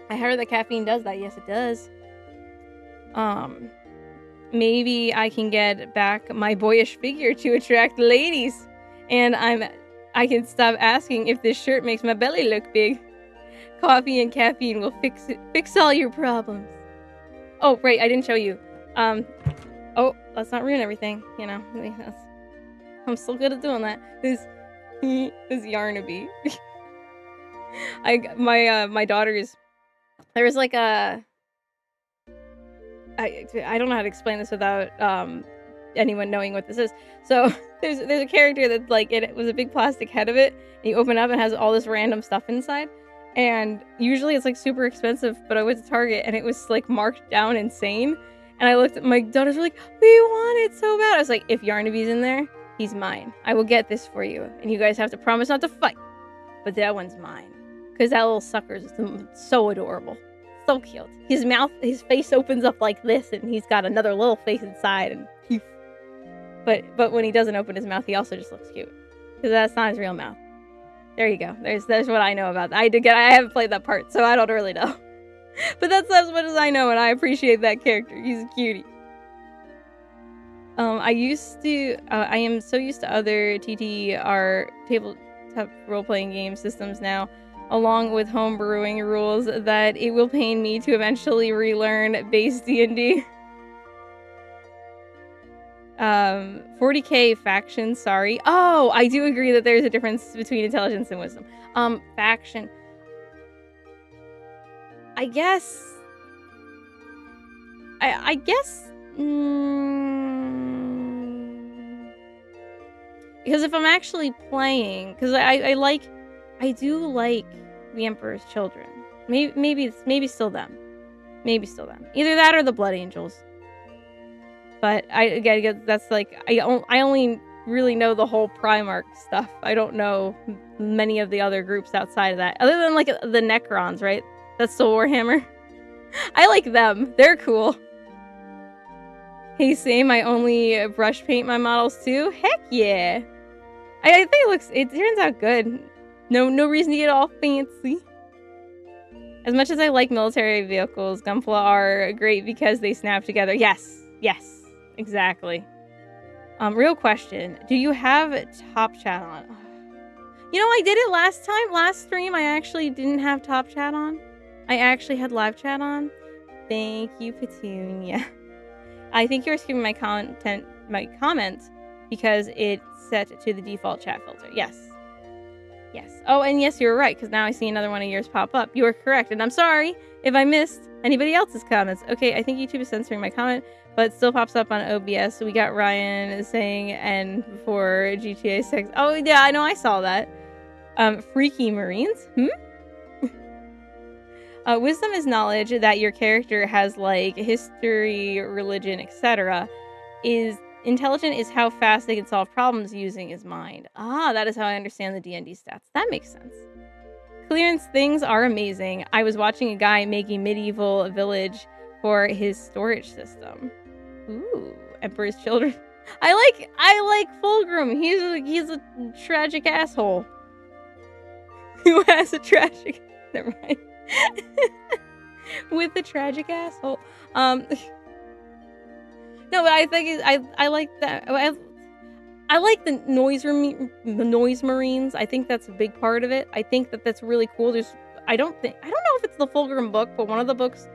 I heard that caffeine does that. Yes, it does. Maybe I can get back my boyish figure to attract ladies. And I can stop asking if this shirt makes my belly look big. Coffee and caffeine will fix all your problems. Oh, right, I didn't show you. Oh, let's not ruin everything, you know. I'm so good at doing that. This Yarnaby. My daughter's... There was like a... I don't know how to explain this without anyone knowing what this is. So there's a character that, like, it was a big plastic head of it, and you open it up and it has all this random stuff inside. And usually it's like super expensive, but I went to Target and it was like marked down insane. And I looked at my daughters were like, we want it so bad. I was like, if Yarnaby's in there, he's mine. I will get this for you. And you guys have to promise not to fight. But that one's mine. Because that little sucker is so adorable. So cute. His face opens up like this, and he's got another little face inside. And but when he doesn't open his mouth, he also just looks cute. Because that's not his real mouth. There you go. There's what I know about that. I haven't played that part, so I don't really know. But that's as much as I know, and I appreciate that character. He's a cutie. I am so used to other TTR tabletop role-playing game systems now, along with homebrewing rules, that it will pain me to eventually relearn base D&D. 40K faction, sorry. Oh, I do agree that there's a difference between intelligence and wisdom. Faction. I guess... I guess... because if I'm actually playing... Because I like... I do like the Emperor's Children. Maybe still them. Maybe still them. Either that or the Blood Angels. But again, that's like I only really know the whole Primarch stuff. I don't know many of the other groups outside of that, other than like the Necrons, right? That's still Warhammer. I like them. They're cool. Hey, same. I only brush paint my models too. Heck yeah. I think it turns out good. No reason to get all fancy. As much as I like military vehicles, Gunpla are great because they snap together. Yes, exactly. Real question. Do you have Top Chat on? You know, I did it last time. Last stream, I actually didn't have Top Chat on. I actually had Live Chat on. Thank you, Petunia. I think you're skipping my comment because it's set to the default chat filter. Yes. Oh, and yes, you're right, because now I see another one of yours pop up. You are correct, and I'm sorry if I missed anybody else's comments. Okay, I think YouTube is censoring my comment, but it still pops up on OBS. We got Ryan saying N before GTA 6. Oh, yeah, I know, I saw that. Freaky Marines? Wisdom is knowledge that your character has, like, history, religion, etc. Intelligent is how fast they can solve problems using his mind. Ah, that is how I understand the D&D stats. That makes sense. Clearance things are amazing. I was watching a guy make a medieval village for his storage system. Ooh, Emperor's Children. I like Fulgrim. He's a tragic asshole. Who has a tragic... Never mind. With a tragic asshole. No, but I think I like that. I like the noise marines. I think that's a big part of it. I think that's really cool. I don't know if it's the Fulgrim book, but one of the books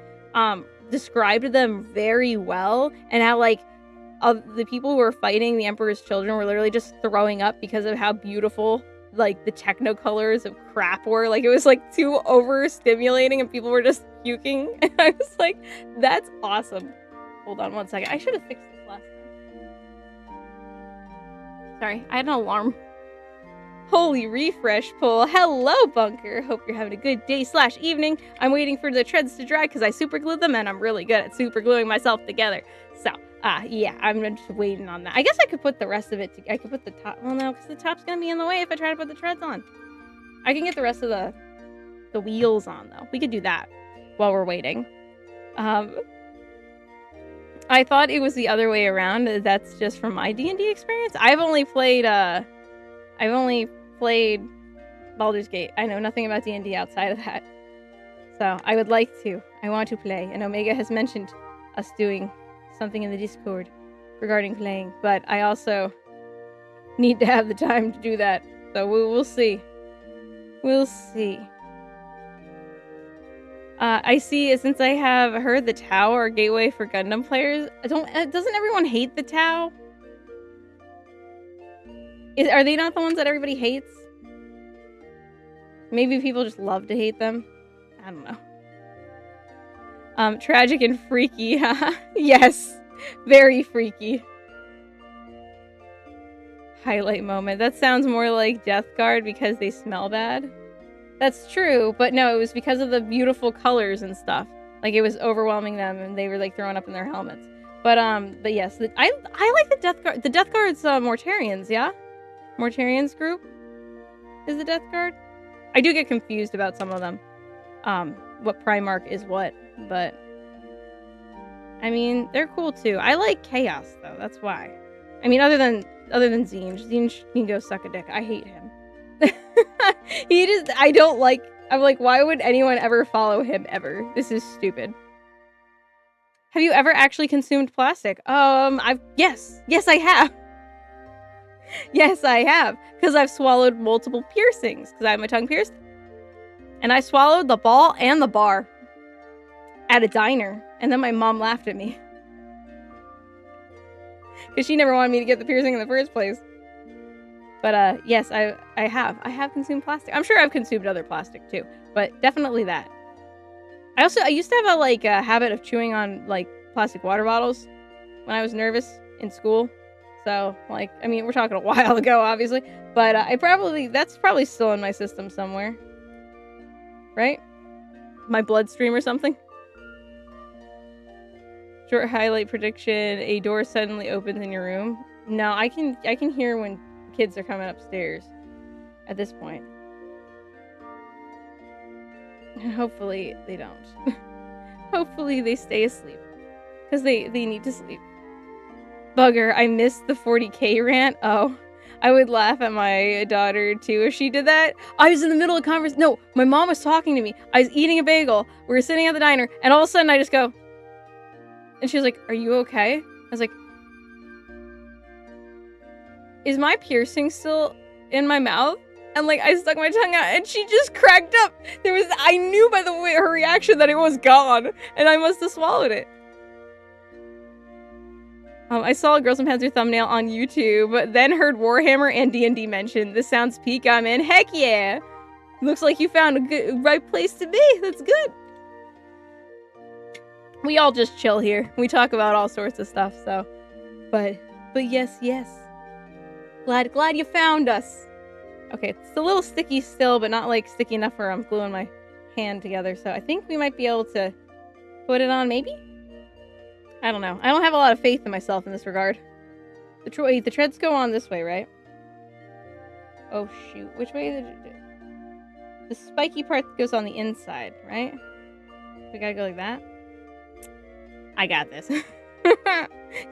described them very well, and how like the people who were fighting the Emperor's Children were literally just throwing up because of how beautiful like the technicolors of crap were. Like it was like too overstimulating, and people were just puking. And I was like, that's awesome. Hold on one second. I should have fixed this last time. Sorry, I had an alarm. Holy refresh pull. Hello, Bunker. Hope you're having a good day/evening. I'm waiting for the treads to dry because I super glued them, and I'm really good at super gluing myself together. So, yeah, I'm just waiting on that. I guess I could put the rest of it I could put the top. Well, no, because the top's going to be in the way if I try to put the treads on. I can get the rest of the wheels on, though. We could do that while we're waiting. I thought it was the other way around. That's just from my D&D experience. I've only played Baldur's Gate. I know nothing about D&D outside of that. So I would like to. I want to play. And Omega has mentioned us doing something in the Discord regarding playing. But I also need to have the time to do that. So we'll see. We'll see. I see, since I have heard the Tau are gateway for Gundam players, doesn't everyone hate the Tau? Are they not the ones that everybody hates? Maybe people just love to hate them? I don't know. Tragic and freaky, yes, very freaky. Highlight moment. That sounds more like Death Guard because they smell bad. That's true, but no, it was because of the beautiful colors and stuff. Like, it was overwhelming them, and they were, like, throwing up in their helmets. But yes, I like the Death Guard. The Death Guard's Mortarians, yeah? Mortarians group is the Death Guard? I do get confused about some of them. What Primarch is what, but... I mean, they're cool, too. I like Chaos, though, that's why. I mean, other than Zinj. Zinj can go suck a dick. I hate him. I'm like, why would anyone ever follow him ever? This is stupid. Have you ever actually consumed plastic? Yes, I have. Yes, I have. Because I've swallowed multiple piercings. Because I have my tongue pierced. And I swallowed the ball and the bar. At a diner. And then my mom laughed at me. Because she never wanted me to get the piercing in the first place. But, yes, I have. I have consumed plastic. I'm sure I've consumed other plastic, too. But definitely that. I used to have a habit of chewing on, like, plastic water bottles when I was nervous in school. So, like, I mean, we're talking a while ago, obviously, but that's probably still in my system somewhere, right? My bloodstream or something. Short highlight prediction: a door suddenly opens in your room. No, I can hear when kids are coming upstairs at this point. And hopefully they don't. Hopefully they stay asleep. Because they need to sleep. Bugger, I missed the 40K rant. Oh, I would laugh at my daughter too if she did that. I was in the middle of conversation. No, my mom was talking to me. I was eating a bagel. We were sitting at the diner, and all of a sudden I just go, and she was like, "Are you okay?" I was like, "Is my piercing still in my mouth?" And like, I stuck my tongue out, and she just cracked up. I knew by the way her reaction that it was gone, and I must have swallowed it. I saw a Girls and Panzer thumbnail on YouTube, then heard Warhammer and D&D mentioned. This sounds peak, I'm in. Heck yeah! Looks like you found a right place to be. That's good. We all just chill here. We talk about all sorts of stuff, so. But yes. Glad you found us. Okay, it's a little sticky still, but not like sticky enough where I'm gluing my hand together. So I think we might be able to put it on, maybe? I don't know. I don't have a lot of faith in myself in this regard. The treads go on this way, right? Oh shoot, which way? The spiky part goes on the inside, right? We gotta go like that? I got this.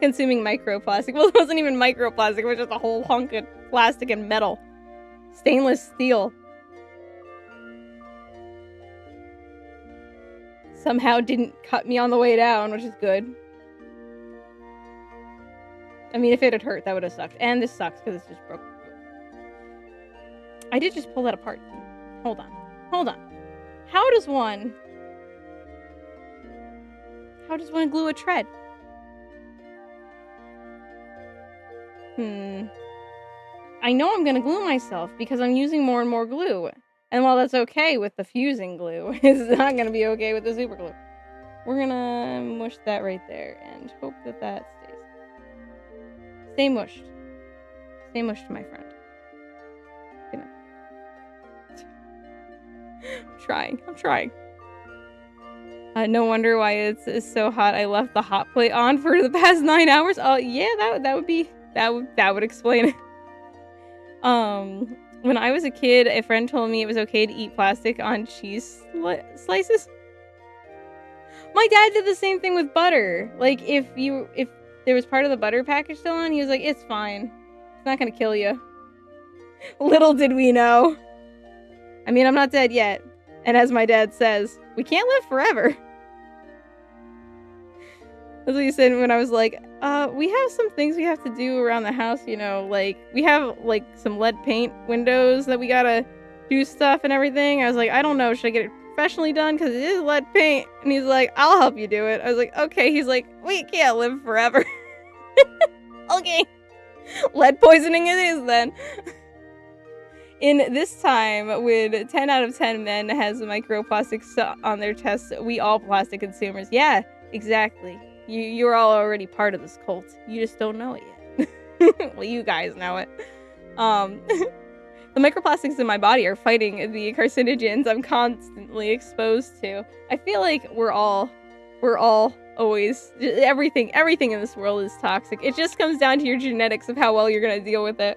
Consuming microplastic. Well, it wasn't even microplastic, it was just a whole hunk of plastic and metal. Stainless steel. Somehow didn't cut me on the way down, which is good. I mean, if it had hurt, that would have sucked. And this sucks because it's just broke. I did just pull that apart. Hold on. How does one glue a tread? I know I'm gonna glue myself because I'm using more and more glue. And while that's okay with the fusing glue, it's not gonna be okay with the super glue. We're gonna mush that right there and hope that that stays. Stay mushed. Stay mushed, my friend. You know. I'm trying. No wonder why it's so hot. I left the hot plate on for the past 9 hours. Oh yeah, that would explain it. When I was a kid, a friend told me it was okay to eat plastic on cheese slices. My dad did the same thing with butter. Like if there was part of the butter package still on, he was like, "It's fine. It's not gonna kill you." Little did we know. I mean, I'm not dead yet. And as my dad says, we can't live forever. That's what he said when I was like, we have some things we have to do around the house, you know, like, we have, like, some lead paint windows that we gotta do stuff and everything. I was like, I don't know, should I get it professionally done? Because it is lead paint. And he's like, I'll help you do it. I was like, okay. He's like, we can't live forever. Okay. Lead poisoning it is then. In this time, when 10 out of 10 men has microplastics on their chests, we all plastic consumers. Yeah, exactly. You're all already part of this cult. You just don't know it yet. Well, you guys know it. The microplastics in my body are fighting the carcinogens I'm constantly exposed to. I feel like we're all always, everything in this world is toxic. It just comes down to your genetics of how well you're gonna deal with it.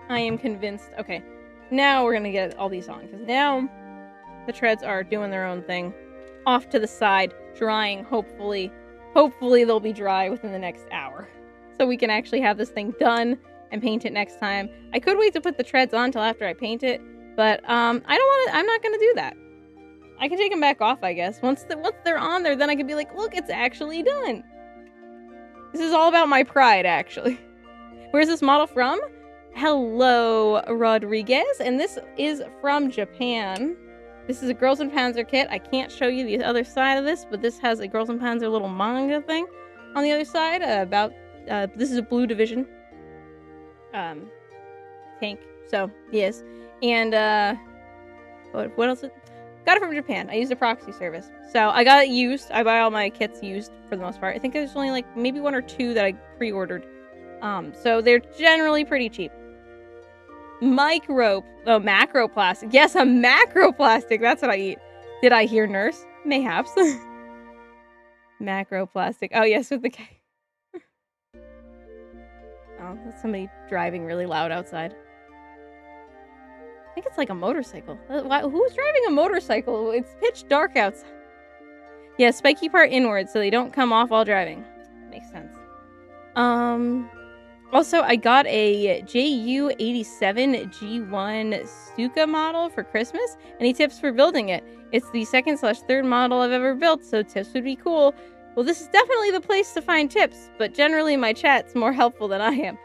I am convinced. Okay, now we're gonna get all these on, because now the treads are doing their own thing. Off to the side, drying, hopefully. Hopefully they'll be dry within the next hour. So we can actually have this thing done and paint it next time. I could wait to put the treads on till after I paint it, but I'm not gonna do that. I can take them back off, I guess. Once they're on there, then I can be like, look, it's actually done. This is all about my pride, actually. Where's this model from? Hello, Rodriguez, and this is from Japan. This is a Girls and Panzer kit. I can't show you the other side of this, but this has a Girls and Panzer little manga thing on the other side this is a Blue Division tank. So yes, and what else? Got it from Japan. I used a proxy service. So I got it used. I buy all my kits used for the most part. I think there's only like maybe 1 or 2 that I pre-ordered. So they're generally pretty cheap. Macroplastic. Yes, a macroplastic. That's what I eat. Did I hear nurse? Mayhaps. Macroplastic. Oh, yes, with the K. Oh, that's somebody driving really loud outside. I think it's like a motorcycle. Who's driving a motorcycle? It's pitch dark outside. Yeah, spiky part inward so they don't come off while driving. Makes sense. Also, I got a JU87 G1 Stuka model for Christmas. Any tips for building it? It's the 2nd/3rd model I've ever built, so tips would be cool. Well, this is definitely the place to find tips, but generally my chat's more helpful than I am.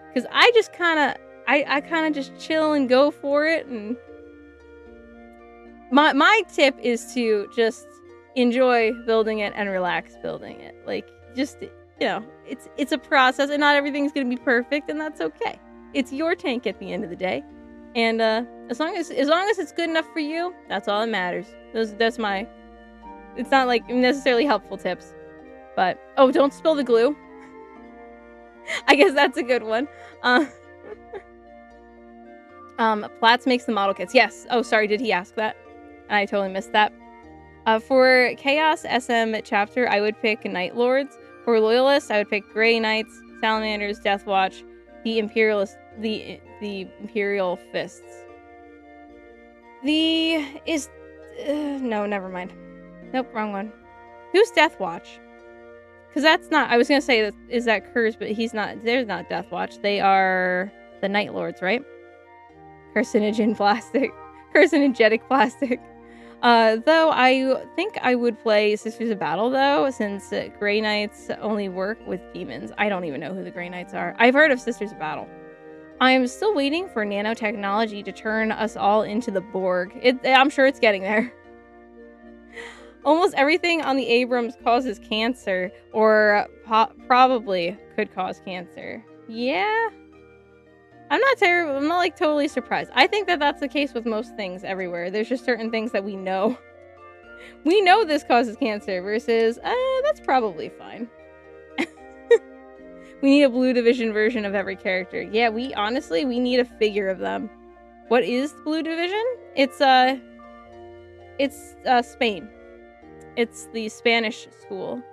Because I just kind of just chill and go for it, and my tip is to just enjoy building it and relax building it. Like, just, it's a process, and not everything's gonna be perfect, and that's okay. It's your tank at the end of the day, and as long as it's good enough for you, that's all that matters. That's my. It's not like necessarily helpful tips, but don't spill the glue. I guess that's a good one. Platts makes the model kits. Yes. Oh, sorry. Did he ask that? I totally missed that. For Chaos SM chapter, I would pick Night Lords. For Loyalists, I would pick Grey Knights, Salamanders, Death Watch, the Imperial Fists. No, never mind. Nope, wrong one. Who's Death Watch? Because that's not. I was gonna say that Curse, but he's not. They're not Death Watch. They are the Night Lords, right? Carcinogen plastic. Carcinogenic plastic. Though I think I would play Sisters of Battle, though, since Grey Knights only work with demons. I don't even know who the Grey Knights are. I've heard of Sisters of Battle. I'm still waiting for nanotechnology to turn us all into the Borg. I'm sure it's getting there. Almost everything on the Abrams causes cancer, or probably could cause cancer. Yeah. I'm not like totally surprised. I think that that's the case with most things everywhere. There's just certain things that we know. We know this causes cancer versus, that's probably fine. We need a Blue Division version of every character. Yeah, we need a figure of them. What is the Blue Division? It's Spain. It's the Spanish school.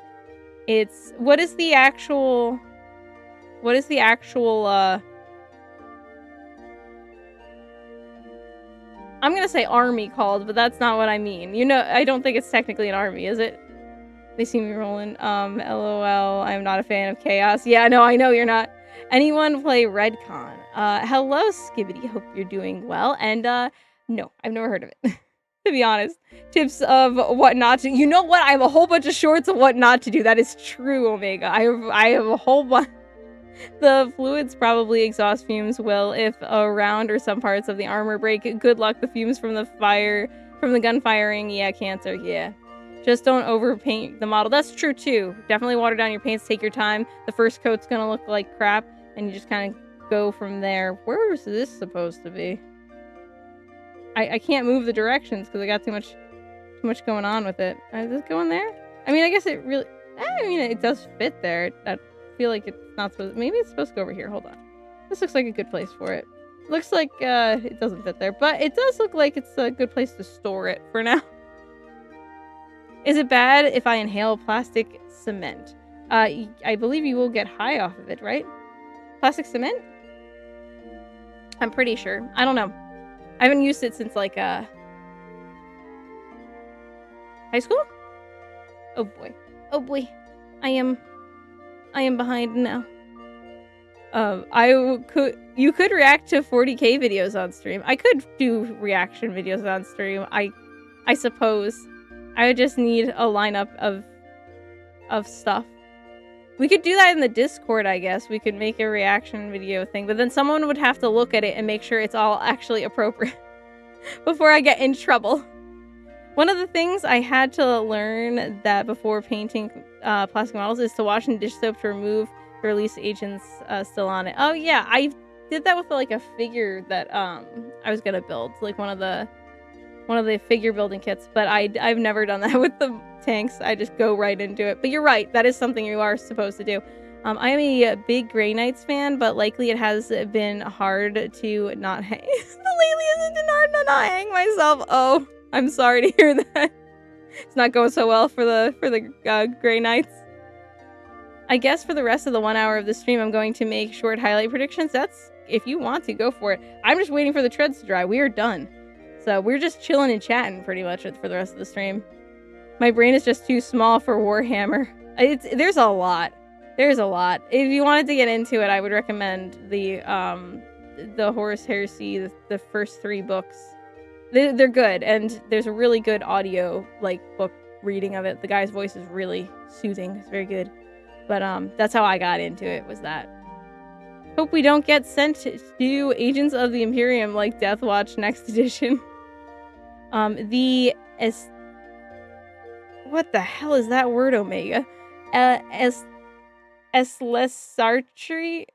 What is the actual I'm gonna say army called, but that's not what I mean. I don't think it's technically an army, is it? They see me rolling. LOL, I'm not a fan of Chaos. Yeah, no, I know you're not. Anyone play Redcon? Hello, Skibbity, hope you're doing well. And, no, I've never heard of it. To be honest. Tips of what not to. You know what? I have a whole bunch of shorts of what not to do. That is true, Omega. I have a whole bunch. The fluids probably exhaust fumes will if a round or some parts of the armor break. Good luck. The fumes from the gun firing. Yeah, cancer. Yeah. Just don't overpaint the model. That's true too. Definitely water down your paints. Take your time. The first coat's gonna look like crap, and you just kind of go from there. Where is this supposed to be? I can't move the directions because I got too much going on with it. Is this going there? I mean, I guess it really. It does fit there. I feel like it's not supposed. Maybe it's supposed to go over here. Hold on. This looks like a good place for it. Looks like it doesn't fit there, but it does look like it's a good place to store it for now. Is it bad if I inhale plastic cement? I believe you will get high off of it, right? Plastic cement? I'm pretty sure. I don't know. I haven't used it since like high school? Oh boy. Oh boy. I am behind now. You could react to 40k videos on stream. I could do reaction videos on stream. I suppose. I would just need a lineup of stuff. We could do that in the Discord, I guess. We could make a reaction video thing, but then someone would have to look at it and make sure it's all actually appropriate before I get in trouble. One of the things I had to learn that before painting plastic models is to wash in dish soap to remove the release agents still on it. Oh yeah, I did that with like a figure that I was gonna build, like one of the one of the figure building kits, but I've never done that with the tanks. I just go right into it. But you're right, that is something you are supposed to do. I am a big Grey Knights fan, but likely it has been hard to not hang. Lately it's been hard to not hang myself. Oh, I'm sorry to hear that. It's not going so well for the Grey Knights. I guess for the rest of the 1 hour of the stream, I'm going to make short highlight predictions. That's, if you want to, go for it. I'm just waiting for the treads to dry. We are done. So we're just chilling and chatting pretty much for the rest of the stream. My brain is just too small for Warhammer. There's a lot. There's a lot. If you wanted to get into it, I would recommend the Horus Heresy, the first 3 books. They're good, and there's a really good audio book reading of it. The guy's voice is really soothing. It's very good. But that's how I got into it, was that. Hope we don't get sent to do Agents of the Imperium like Death Watch next edition. What the hell is that word, Omega? Eslesartry?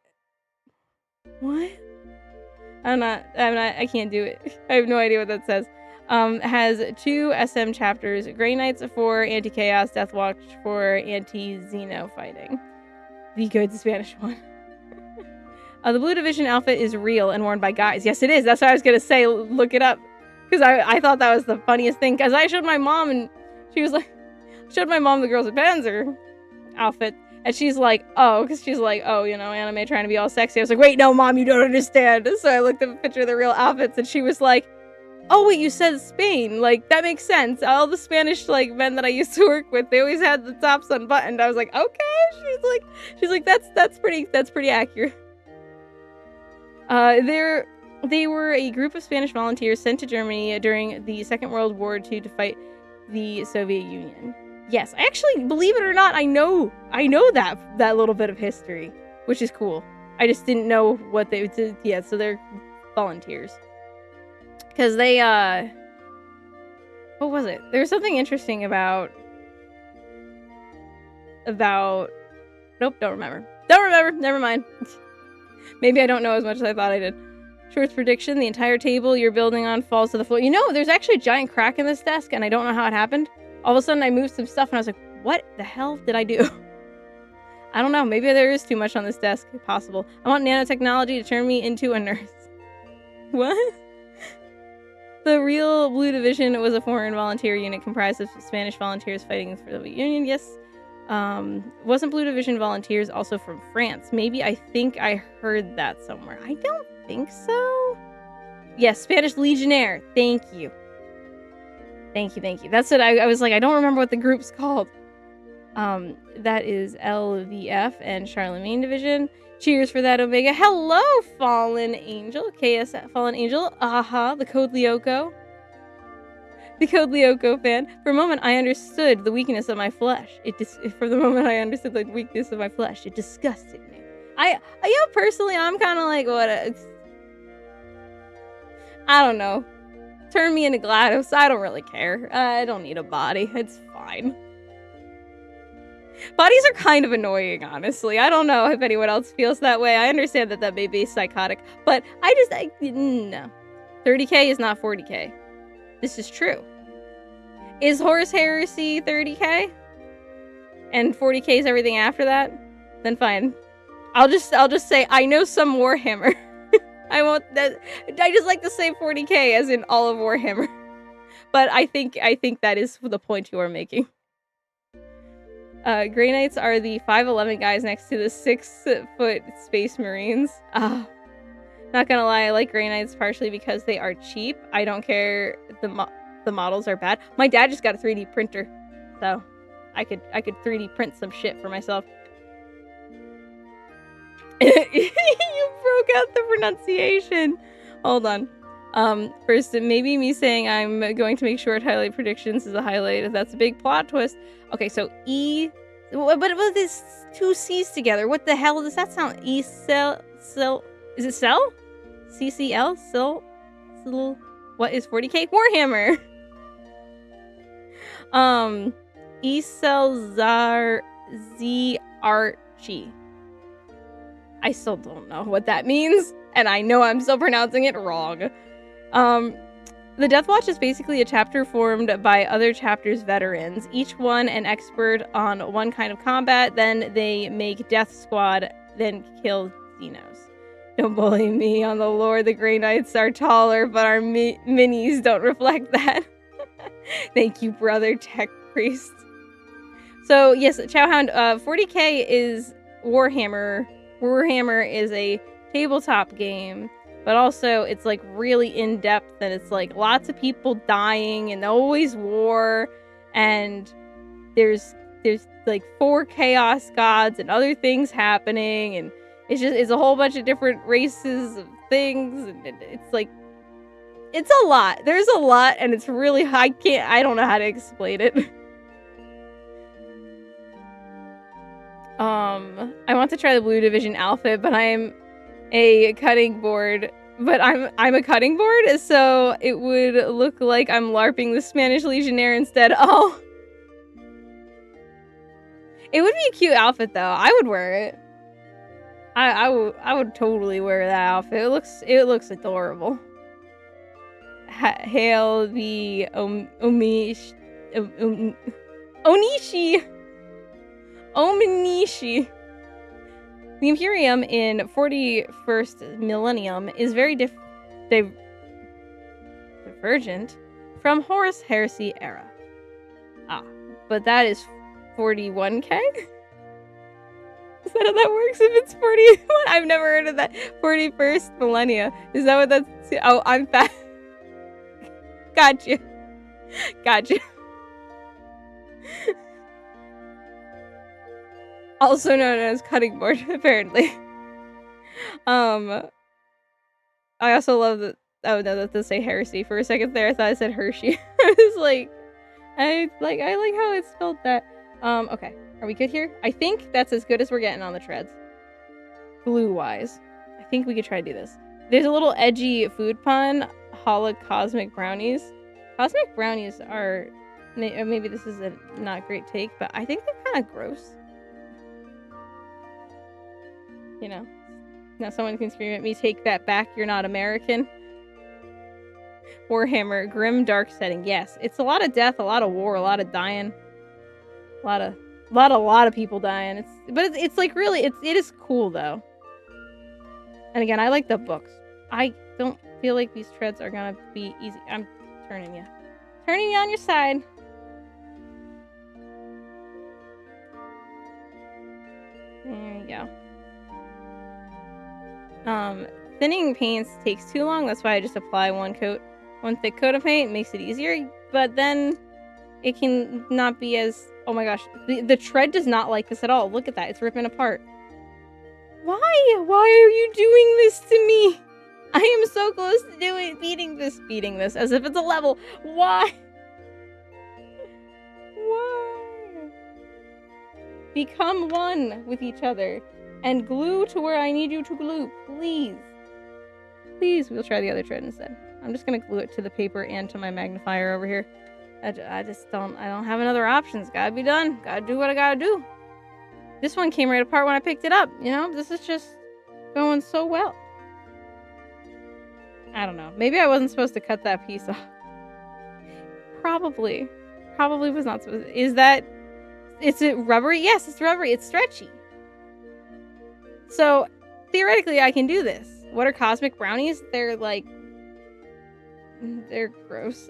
What? I can't do it. I have no idea what that says. Has 2 SM chapters. Grey Knights for anti-chaos, Death Watch for anti-Xeno fighting. The good Spanish one. The Blue Division outfit is real and worn by guys. Yes, it is. That's what I was going to say. Look it up. Because I thought that was the funniest thing. Because I showed my mom and she was like, showed my mom the Girls of Panzer outfit. And she's like, oh, because she's like, oh, you know, anime trying to be all sexy. I was like, wait, no, Mom, you don't understand. So I looked at a picture of the real outfits and she was like, oh, wait, you said Spain. Like, that makes sense. All the Spanish, men that I used to work with, they always had the tops unbuttoned. I was like, okay. She's like, that's pretty accurate. They were a group of Spanish volunteers sent to Germany during the Second World War II to fight the Soviet Union. Yes, I actually, believe it or not, I know that little bit of history, which is cool. I just didn't know what they did. Yeah, so they're volunteers. Because they, what was it? There was something interesting about, nope, don't remember, never mind. Maybe I don't know as much as I thought I did. Short's prediction, the entire table you're building on falls to the floor. You know, there's actually a giant crack in this desk, and I don't know how it happened. All of a sudden, I moved some stuff, and I was like, what the hell did I do? I don't know. Maybe there is too much on this desk. Possible. I want nanotechnology to turn me into a nurse. What? The real Blue Division was a foreign volunteer unit comprised of Spanish volunteers fighting for the Soviet Union. Yes. Wasn't Blue Division volunteers also from France? Maybe. I think I heard that somewhere. I don't think so. Yes, Spanish Legionnaire. Thank you. Thank you. That's what I was like, I don't remember what the group's called. That is LVF and Charlemagne Division. Cheers for that, Omega. Hello, Fallen Angel. KS Fallen Angel. Aha, the Code Lyoko. The Code Lyoko fan. For a moment, I understood the weakness of my flesh. It disgusted me. Personally, I'm kind of like, I don't know. Turn me into GLaDOS. I don't really care. I don't need a body. It's fine. Bodies are kind of annoying, honestly. I don't know if anyone else feels that way. I understand that may be psychotic, but no. 30k is not 40k. This is true. Is Horus Heresy 30k? And 40k is everything after that? Then fine. I'll just say I know some Warhammer. I won't. I just like to say 40k as in all of Warhammer. But I think that is the point you are making. Grey Knights are the 5'11" guys next to the 6-foot Space Marines. Not gonna lie, I like Grey Knights partially because they are cheap. I don't care the models are bad. My dad just got a 3D printer, so I could 3D print some shit for myself. You broke out the pronunciation. Hold on. First, maybe me saying I'm going to make short highlight predictions is a highlight if that's a big plot twist. Okay, so but with this 2 C's together, what the hell does that sound? Cell, is it cell? CCL? Cell? What is 40k? Warhammer! Eselzar Z Archie. I still don't know what that means, and I know I'm still pronouncing it wrong. The Death Watch is basically a chapter formed by other chapters' veterans, each one an expert on one kind of combat. Then they make Death Squad, then kill Xenos. Don't bully me on the lore. The Grey Knights are taller, but our minis don't reflect that. Thank you, brother tech priest. So yes, Chowhound, 40k is Warhammer. Warhammer is a tabletop game, but also it's like really in depth, and it's like lots of people dying and always war, and there's like 4 chaos gods and other things happening, and it's a whole bunch of different races of things, and it's like it's a lot. There's a lot, and it's really I don't know how to explain it. I want to try the Blue Division outfit, but I am a cutting board. But I'm a cutting board, so it would look like I'm LARPing the Spanish Legionnaire instead. Oh, it would be a cute outfit though. I would wear it. I would totally wear that outfit. It looks adorable. Hail the Onishi. Omnishi. The Imperium in 41st Millennium is very divergent from Horus Heresy era. But that is 41k? Is that how that works if it's 41? I've never heard of that. 41st Millennia. Is that what that's... Oh, I'm fat. Gotcha. Also known as cutting board, apparently. I also love that. Oh no, that does say heresy. For a second there, I thought it said Hershey. I was like, I like how it spelled that. Okay, are we good here? I think that's as good as we're getting on the treads. Glue wise, I think we could try to do this. There's a little edgy food pun. Cosmic brownies. Cosmic brownies are maybe this is a not great take, but I think they're kind of gross. You know, now someone can scream at me, take that back, you're not American. Warhammer, grim, dark setting. Yes, it's a lot of death, a lot of war, a lot of dying. A lot of people dying. It's like really, it is cool though. And again, I like the books. I don't feel like these treads are gonna be easy. I'm turning you on your side. There you go. Thinning paints takes too long. That's why I just apply one thick coat of paint. It makes it easier, but then it can not be as... Oh my gosh, the tread does not like this at all. Look at that, it's ripping apart. Why are you doing this to me? I am so close to beating this as if it's a level. Why? Become one with each other and glue to where I need you to glue, please. Please, we'll try the other tread instead. I'm just gonna glue it to the paper and to my magnifier over here. I don't have another options. Gotta be done. Gotta do what I gotta do. This one came right apart when I picked it up. You know, this is just going so well. I don't know. Maybe I wasn't supposed to cut that piece off. Probably was not supposed to. Is it rubbery? Yes, it's rubbery. It's stretchy. So, theoretically, I can do this. What are cosmic brownies? They're gross.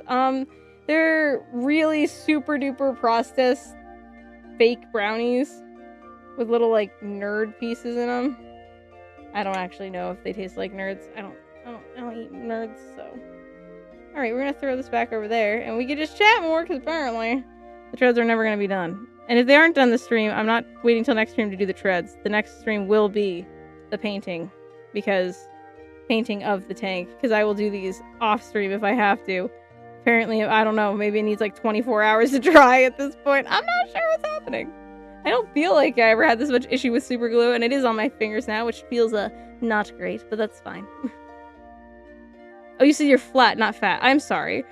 They're really super duper processed fake brownies with little like nerd pieces in them. I don't actually know if they taste like nerds. I don't eat nerds, so. Alright, we're gonna throw this back over there and we can just chat more because apparently the treads are never gonna be done. And if they aren't done this stream, I'm not waiting till next stream to do the treads. The next stream will be the painting, painting of the tank, because I will do these off stream if I have to. Apparently, I don't know, maybe it needs like 24 hours to dry at this point. I'm not sure what's happening. I don't feel like I ever had this much issue with super glue, and it is on my fingers now, which feels not great, but that's fine. Oh, you said you're flat, not fat. I'm sorry.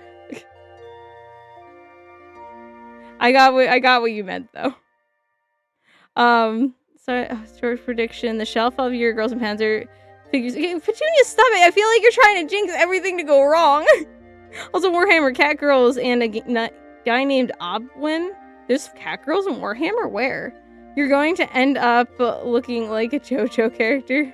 I got what you meant though. Short prediction: the shelf of your Girls and Panzer figures. Okay, Petunia, stop it! I feel like you're trying to jinx everything to go wrong. Also, Warhammer cat girls and a guy named Obwin. There's cat girls in Warhammer? Where? You're going to end up looking like a JoJo character.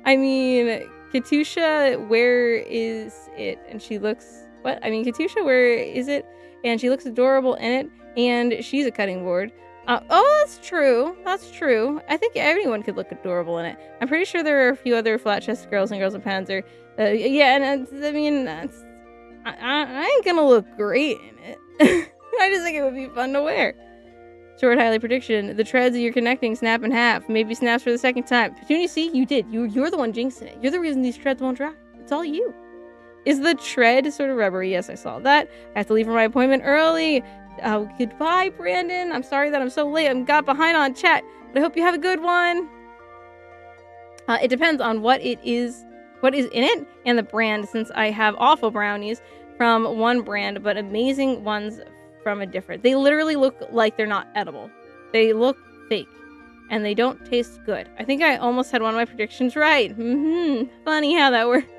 I mean, Katusha, where is it? And she looks... What? I mean, Katusha, where is it? And she looks adorable in it. And she's a cutting board. Oh, that's true. That's true. I think anyone could look adorable in it. I'm pretty sure there are a few other flat-chested girls and girls in Panzer. Yeah, and I mean, I ain't gonna look great in it. I just think it would be fun to wear. Short highlight prediction. The treads that you're connecting snap in half. Maybe snaps for the second time. Petunia, see? You did. You're the one jinxing it. You're the reason these treads won't dry. It's all you. Is the tread sort of rubbery? Yes, I saw that. I have to leave for my appointment early. Oh, goodbye, Brandon. I'm sorry that I'm so late. I got behind on chat, but I hope you have a good one. It depends on what it is, what is in it, and the brand, since I have awful brownies from one brand, but amazing ones from a different. They literally look like they're not edible. They look fake, and they don't taste good. I think I almost had one of my predictions right. Funny how that worked.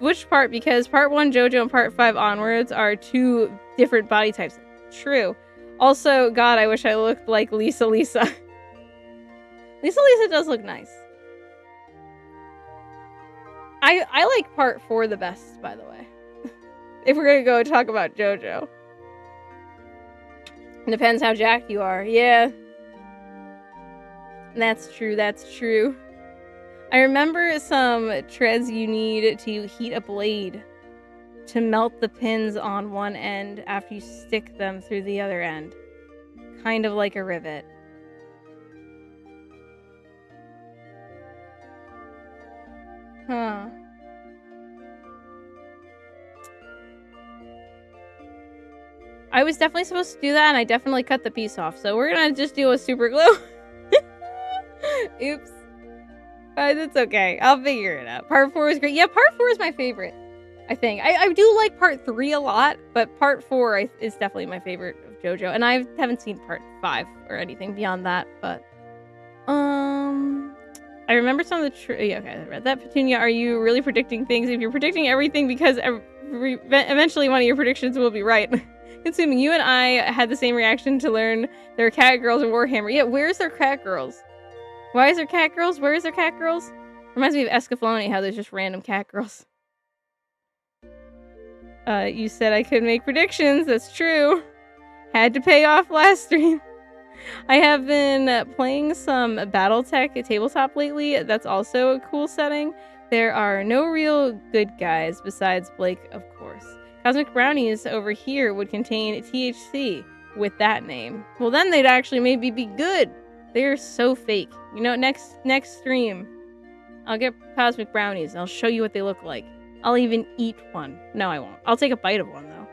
Which part? Because part 1 JoJo and part 5 onwards are 2 different body types. True. Also, God, I wish I looked like Lisa. Lisa does look nice. I like part 4 the best, by the way. If we're gonna go talk about JoJo. It depends how jacked you are. Yeah. That's true, that's true. I remember some treads you need to heat a blade to melt the pins on one end after you stick them through the other end. Kind of like a rivet. Huh. I was definitely supposed to do that, and I definitely cut the piece off. So we're gonna just do a super glue. Oops. That's okay. I'll figure it out. Part 4 is great. Yeah, part 4 is my favorite, I think. I do like part 3 a lot, but part 4 is definitely my favorite of JoJo. And I haven't seen part 5 or anything beyond that, but... I remember some of the... Yeah, okay, I read that. Petunia, are you really predicting things? If you're predicting everything because eventually one of your predictions will be right. Consuming, you and I had the same reaction to learn there are cat girls in Warhammer. Yeah, where's their cat girls? Why is there cat girls? Where is there cat girls? Reminds me of Escaflowne, how there's just random cat girls. You said I could make predictions. That's true. Had to pay off last stream. I have been playing some Battletech tabletop lately. That's also a cool setting. There are no real good guys besides Blake, of course. Cosmic Brownies over here would contain THC with that name. Well, then they'd actually maybe be good. They're so fake. You know, next stream, I'll get Cosmic Brownies and I'll show you what they look like. I'll even eat one. No, I won't. I'll take a bite of one though.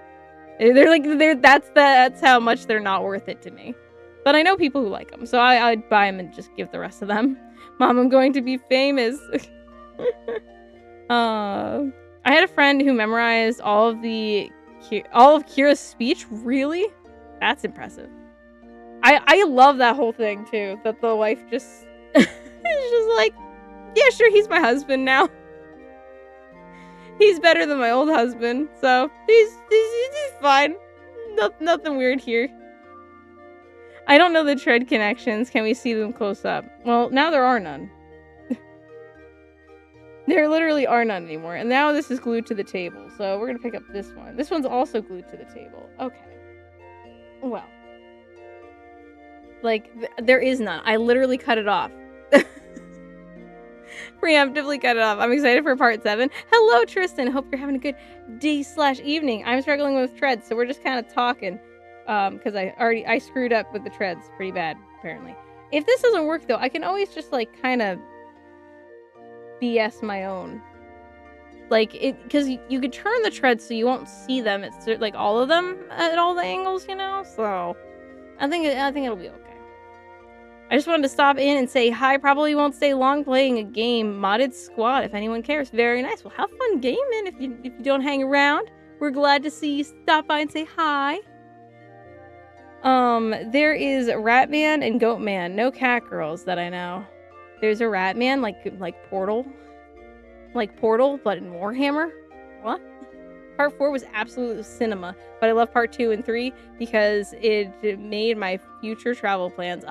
That's how much they're not worth it to me. But I know people who like them, so I'd buy them and just give the rest of them. Mom, I'm going to be famous. I had a friend who memorized all of Kira's speech. Really? That's impressive. I love that whole thing too. That the wife just is just like, yeah, sure, he's my husband now. He's better than my old husband, so he's fine. Nothing weird here. I don't know the tread connections. Can we see them close up? Well, now there are none. There literally are none anymore. And now this is glued to the table. So we're gonna pick up this one. This one's also glued to the table. Okay. Well. Like, there is none. I literally cut it off. Preemptively cut it off. I'm excited for part 7. Hello, Tristan. Hope you're having a good day/evening. I'm struggling with treads, so we're just kind of talking. Because I screwed up with the treads pretty bad, apparently. If this doesn't work, though, I can always just, like, kind of BS my own. Like, because you could turn the treads so you won't see them. It's, like, all of them at all the angles, you know? So, I think it'll be okay. I just wanted to stop in and say hi. Probably won't stay long playing a game. Modded Squad, if anyone cares. Very nice. Well, have fun gaming if you don't hang around. We're glad to see you stop by and say hi. There is Ratman and Goatman. No cat girls that I know. There's a Ratman, like Portal. like Portal, but in Warhammer. What? Part 4 was absolute cinema, but I love part 2 and 3 because it made my future travel plans.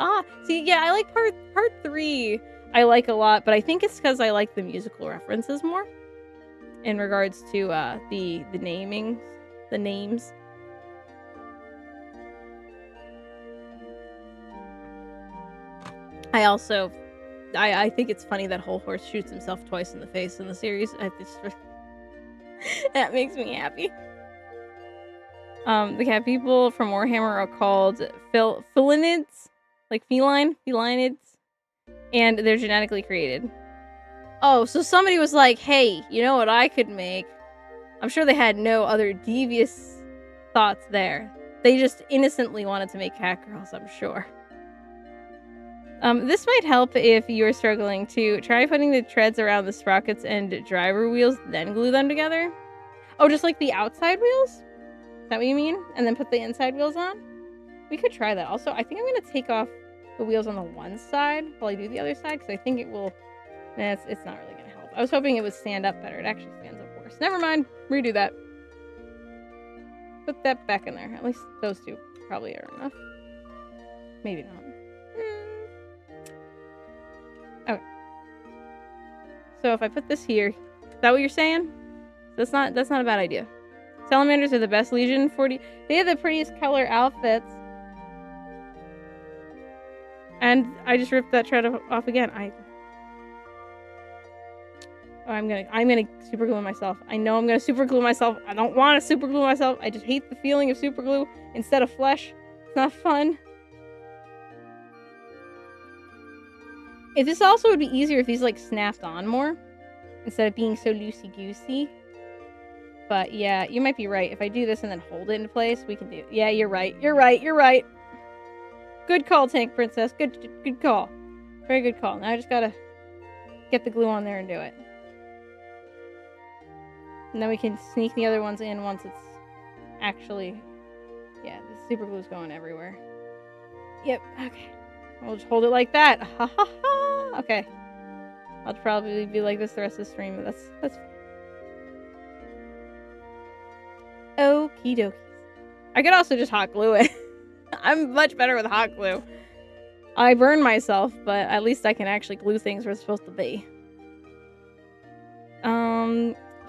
See, yeah, I like part 3. I like a lot, but I think it's because I like the musical references more in regards to the naming, the names. I think it's funny that Whole Horse shoots himself twice in the face in the series. That makes me happy. The cat people from Warhammer are called felinids, like felinids, and they're genetically created. Oh, so somebody was like, hey, you know what I could make? I'm sure they had no other devious thoughts there. They just innocently wanted to make cat girls, I'm sure. This might help if you're struggling to try putting the treads around the sprockets and driver wheels, then glue them together. Oh, just like the outside wheels? Is that what you mean? And then put the inside wheels on? We could try that. Also, I think I'm going to take off the wheels on the one side while I do the other side, because I think it will... it's not really going to help. I was hoping it would stand up better. It actually stands up worse. Never mind. Redo that. Put that back in there. At least those two probably are enough. Maybe not. Okay. So if I put this here, is that what you're saying? That's not a bad idea. Salamanders are the best Legion 40. They have the prettiest color outfits. And I just ripped that tread off again. I'm gonna super glue myself. I know I'm gonna super glue myself. I don't want to super glue myself. I just hate the feeling of super glue instead of flesh. It's not fun. If this also would be easier if these like snapped on more instead of being so loosey-goosey. But yeah, you might be right. If I do this and then hold it in place, we can do it. Yeah, you're right. You're right. Good call, Tank Princess. Good call. Very good call. Now I just gotta get the glue on there and do it. And then we can sneak the other ones in once it's actually... Yeah, the super glue's going everywhere. Yep, okay. We'll just hold it like that. Ha ha ha! Okay. I'll probably be like this the rest of the stream, but that's fine. Okie dokies. I could also just hot glue it. I'm much better with hot glue. I burn myself, but at least I can actually glue things where it's supposed to be.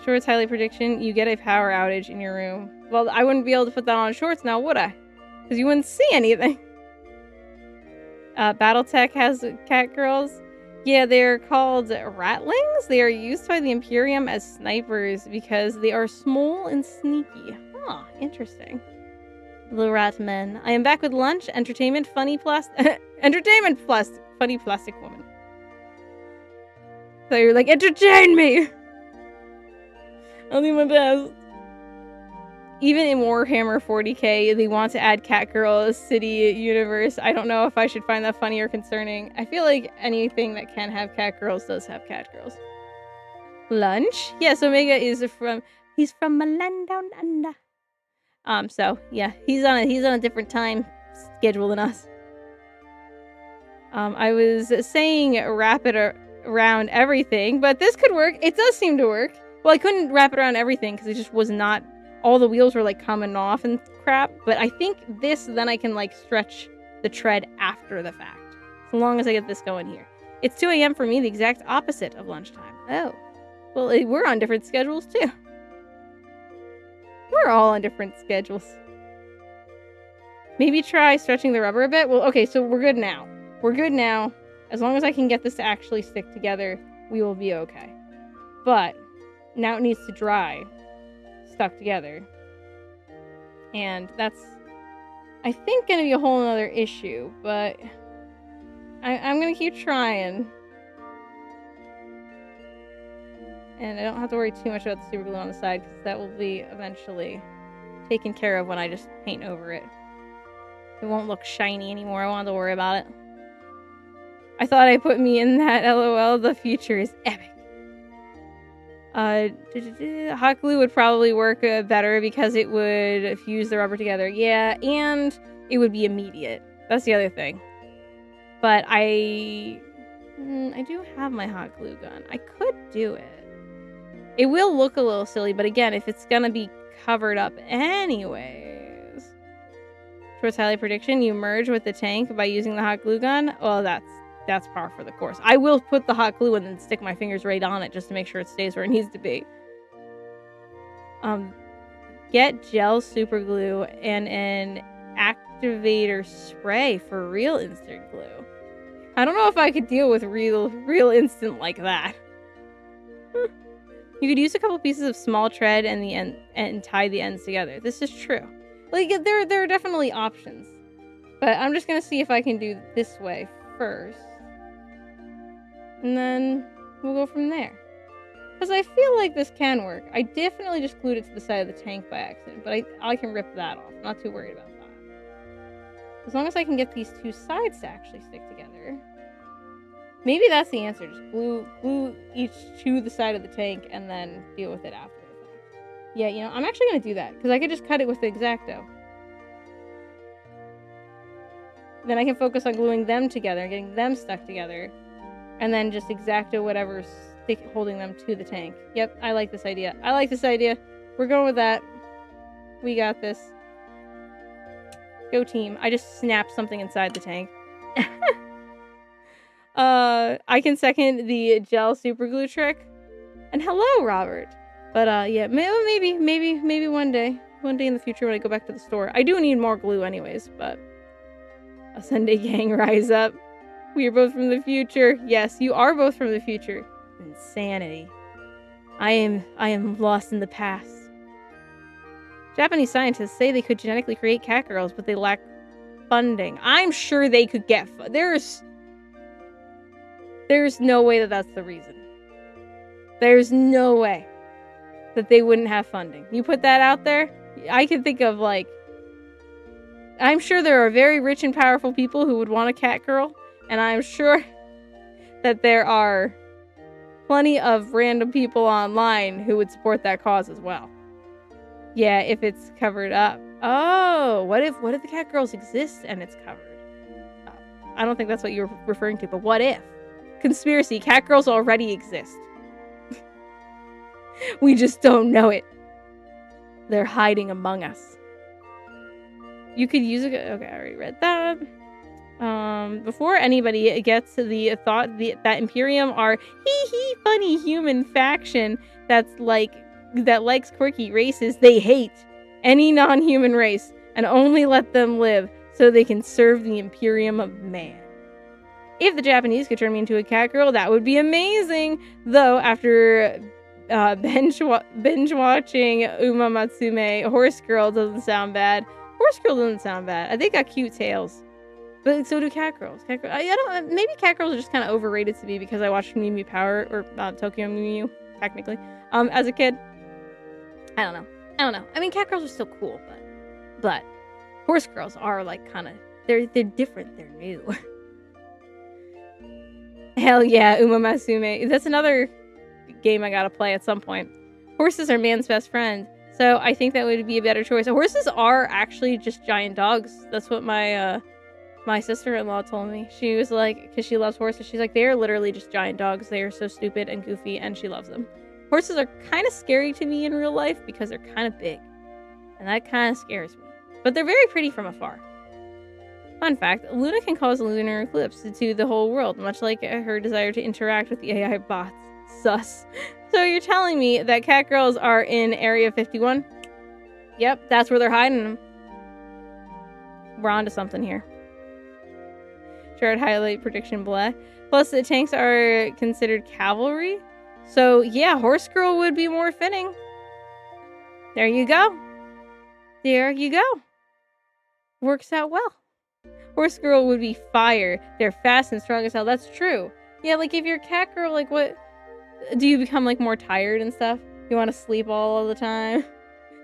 Shorts highlight prediction. You get a power outage in your room. Well, I wouldn't be able to put that on shorts now, would I? Because you wouldn't see anything. Battletech has cat girls. Yeah, they're called ratlings. They are used by the Imperium as snipers because they are small and sneaky. Huh, interesting. The rat men. I am back with lunch. Entertainment, funny plastic... Entertainment plus funny plastic woman. So you're like, entertain me! I'll do my best. Even in Warhammer 40k, they want to add Catgirl City universe. I don't know if I should find that funny or concerning. I feel like anything that can have Catgirls does have Catgirls. Lunch? Yes, Omega is from... He's from Land Down Under. So, yeah. He's on a different time schedule than us. I was saying wrap it around everything, but this could work. It does seem to work. Well, I couldn't wrap it around everything because it just was not... All the wheels were like coming off and crap, but I think then I can like stretch the tread after the fact. So long as I get this going here. It's 2 a.m. for me, the exact opposite of lunchtime. Oh. Well, we're on different schedules too. We're all on different schedules. Maybe try stretching the rubber a bit. Well, okay, so we're good now. We're good now. As long as I can get this to actually stick together, we will be okay. But now it needs to dry. Stuck together. And that's, I think, gonna be a whole nother issue, but I'm gonna keep trying. And I don't have to worry too much about the super glue on the side, because that will be eventually taken care of when I just paint over it. It won't look shiny anymore. I won't have to worry about it. I thought I put me in that, LOL. The future is epic. Hot glue would probably work better because it would fuse the rubber together. Yeah, and it would be immediate. That's the other thing. But I do have my hot glue gun. I could do it. It will look a little silly, but again, if it's gonna be covered up anyways. Towards highlight prediction, you merge with the tank by using the hot glue gun. Well, that's par for the course. I will put the hot glue and then stick my fingers right on it just to make sure it stays where it needs to be. Get gel super glue and an activator spray for real instant glue. I don't know if I could deal with real instant like that. You could use a couple pieces of small thread and tie the ends together. This is true. Like, there are definitely options. But I'm just gonna see if I can do this way first. And then we'll go from there. Because I feel like this can work. I definitely just glued it to the side of the tank by accident, but I can rip that off. I'm not too worried about that. As long as I can get these two sides to actually stick together. Maybe that's the answer. Just glue each to the side of the tank and then deal with it after the fact. Yeah, you know, I'm actually going to do that because I could just cut it with the X-Acto. Then I can focus on gluing them together and getting them stuck together. And then just X-Acto whatever's holding them to the tank. Yep, I like this idea. We're going with that. We got this. Go team. I just snapped something inside the tank. I can second the gel super glue trick. And hello, Robert. But yeah, maybe one day in the future when I go back to the store. I do need more glue anyways, but a Sunday gang, rise up. We are both from the future. Yes, you are both from the future. Insanity. I am lost in the past. Japanese scientists say they could genetically create cat girls, but they lack funding. I'm sure they could get there's no way that that's the reason. There's no way that they wouldn't have funding. You put that out there, I can think of, like, I'm sure there are very rich and powerful people who would want a cat girl, and I'm sure that there are plenty of random people online who would support that cause as well. Yeah, if it's covered up. Oh, what if the cat girls exist and it's covered? I don't think that's what you were referring to, but what if? Conspiracy, cat girls already exist. We just don't know it. They're hiding among us. You could use it. Okay, I already read that. Before anybody gets to the thought that Imperium are funny human faction that likes quirky races, they hate any non-human race and only let them live so they can serve the Imperium of man. If the Japanese could turn me into a cat girl, that would be amazing. Though after binge watching Uma Matsume, Horse Girl doesn't sound bad. They got cute tails. But so do cat girls. Maybe cat girls are just kind of overrated to me because I watched Mew Mew Power, or Tokyo Mew Mew, technically, as a kid. I don't know. I mean, cat girls are still cool, but horse girls are like kind of, they're different. They're new. Hell yeah, Uma Masume. That's another game I gotta play at some point. Horses are man's best friend, so I think that would be a better choice. Horses are actually just giant dogs. That's what my sister-in-law told me. She was like, because she loves horses, she's like, they are literally just giant dogs. They are so stupid and goofy, and she loves them. Horses are kind of scary to me in real life because they're kind of big, and that kind of scares me. But they're very pretty from afar. Fun fact, Luna can cause a lunar eclipse to the whole world, much like her desire to interact with the AI bots. Sus. So you're telling me that cat girls are in Area 51? Yep, that's where they're hiding them. We're onto something here. Shard highlight prediction blah. Plus, the tanks are considered cavalry. So, yeah, Horse Girl would be more fitting. There you go. There you go. Works out well. Horse Girl would be fire. They're fast and strong as hell. That's true. Yeah, like, if you're a cat girl, like, what? Do you become, like, more tired and stuff? You want to sleep all the time?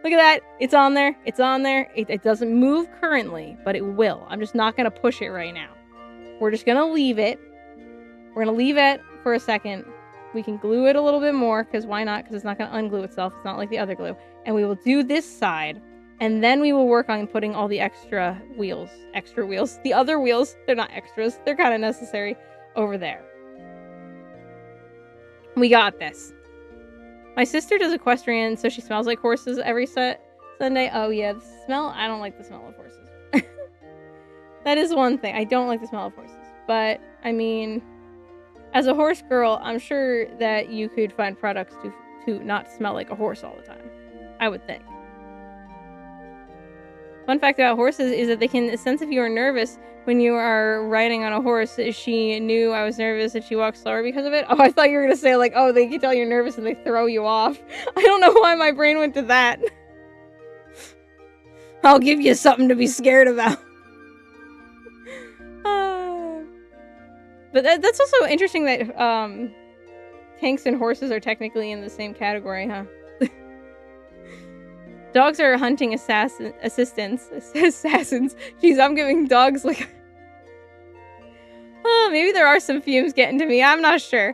Look at that. It's on there. It's on there. It doesn't move currently, but it will. I'm just not going to push it right now. We're just going to leave it. We're going to leave it for a second. We can glue it a little bit more, because why not? Because it's not going to unglue itself. It's not like the other glue. And we will do this side, and then we will work on putting all the extra wheels. The other wheels, they're not extras. They're kind of necessary over there. We got this. My sister does equestrian, so she smells like horses every Sunday. Oh yeah, the smell. I don't like the smell of horses. That is one thing. I don't like the smell of horses. But I mean, as a horse girl, I'm sure that you could find products to not smell like a horse all the time. I would think. Fun fact about horses is that they can sense if you are nervous when you are riding on a horse. She knew I was nervous and she walked slower because of it. Oh, I thought you were going to say like, oh, they can tell you're nervous and they throw you off. I don't know why my brain went to that. I'll give you something to be scared about. But that's also interesting that tanks and horses are technically in the same category, huh? Dogs are hunting assistants. Assassins. Jeez, I'm giving dogs like... Oh, maybe there are some fumes getting to me. I'm not sure.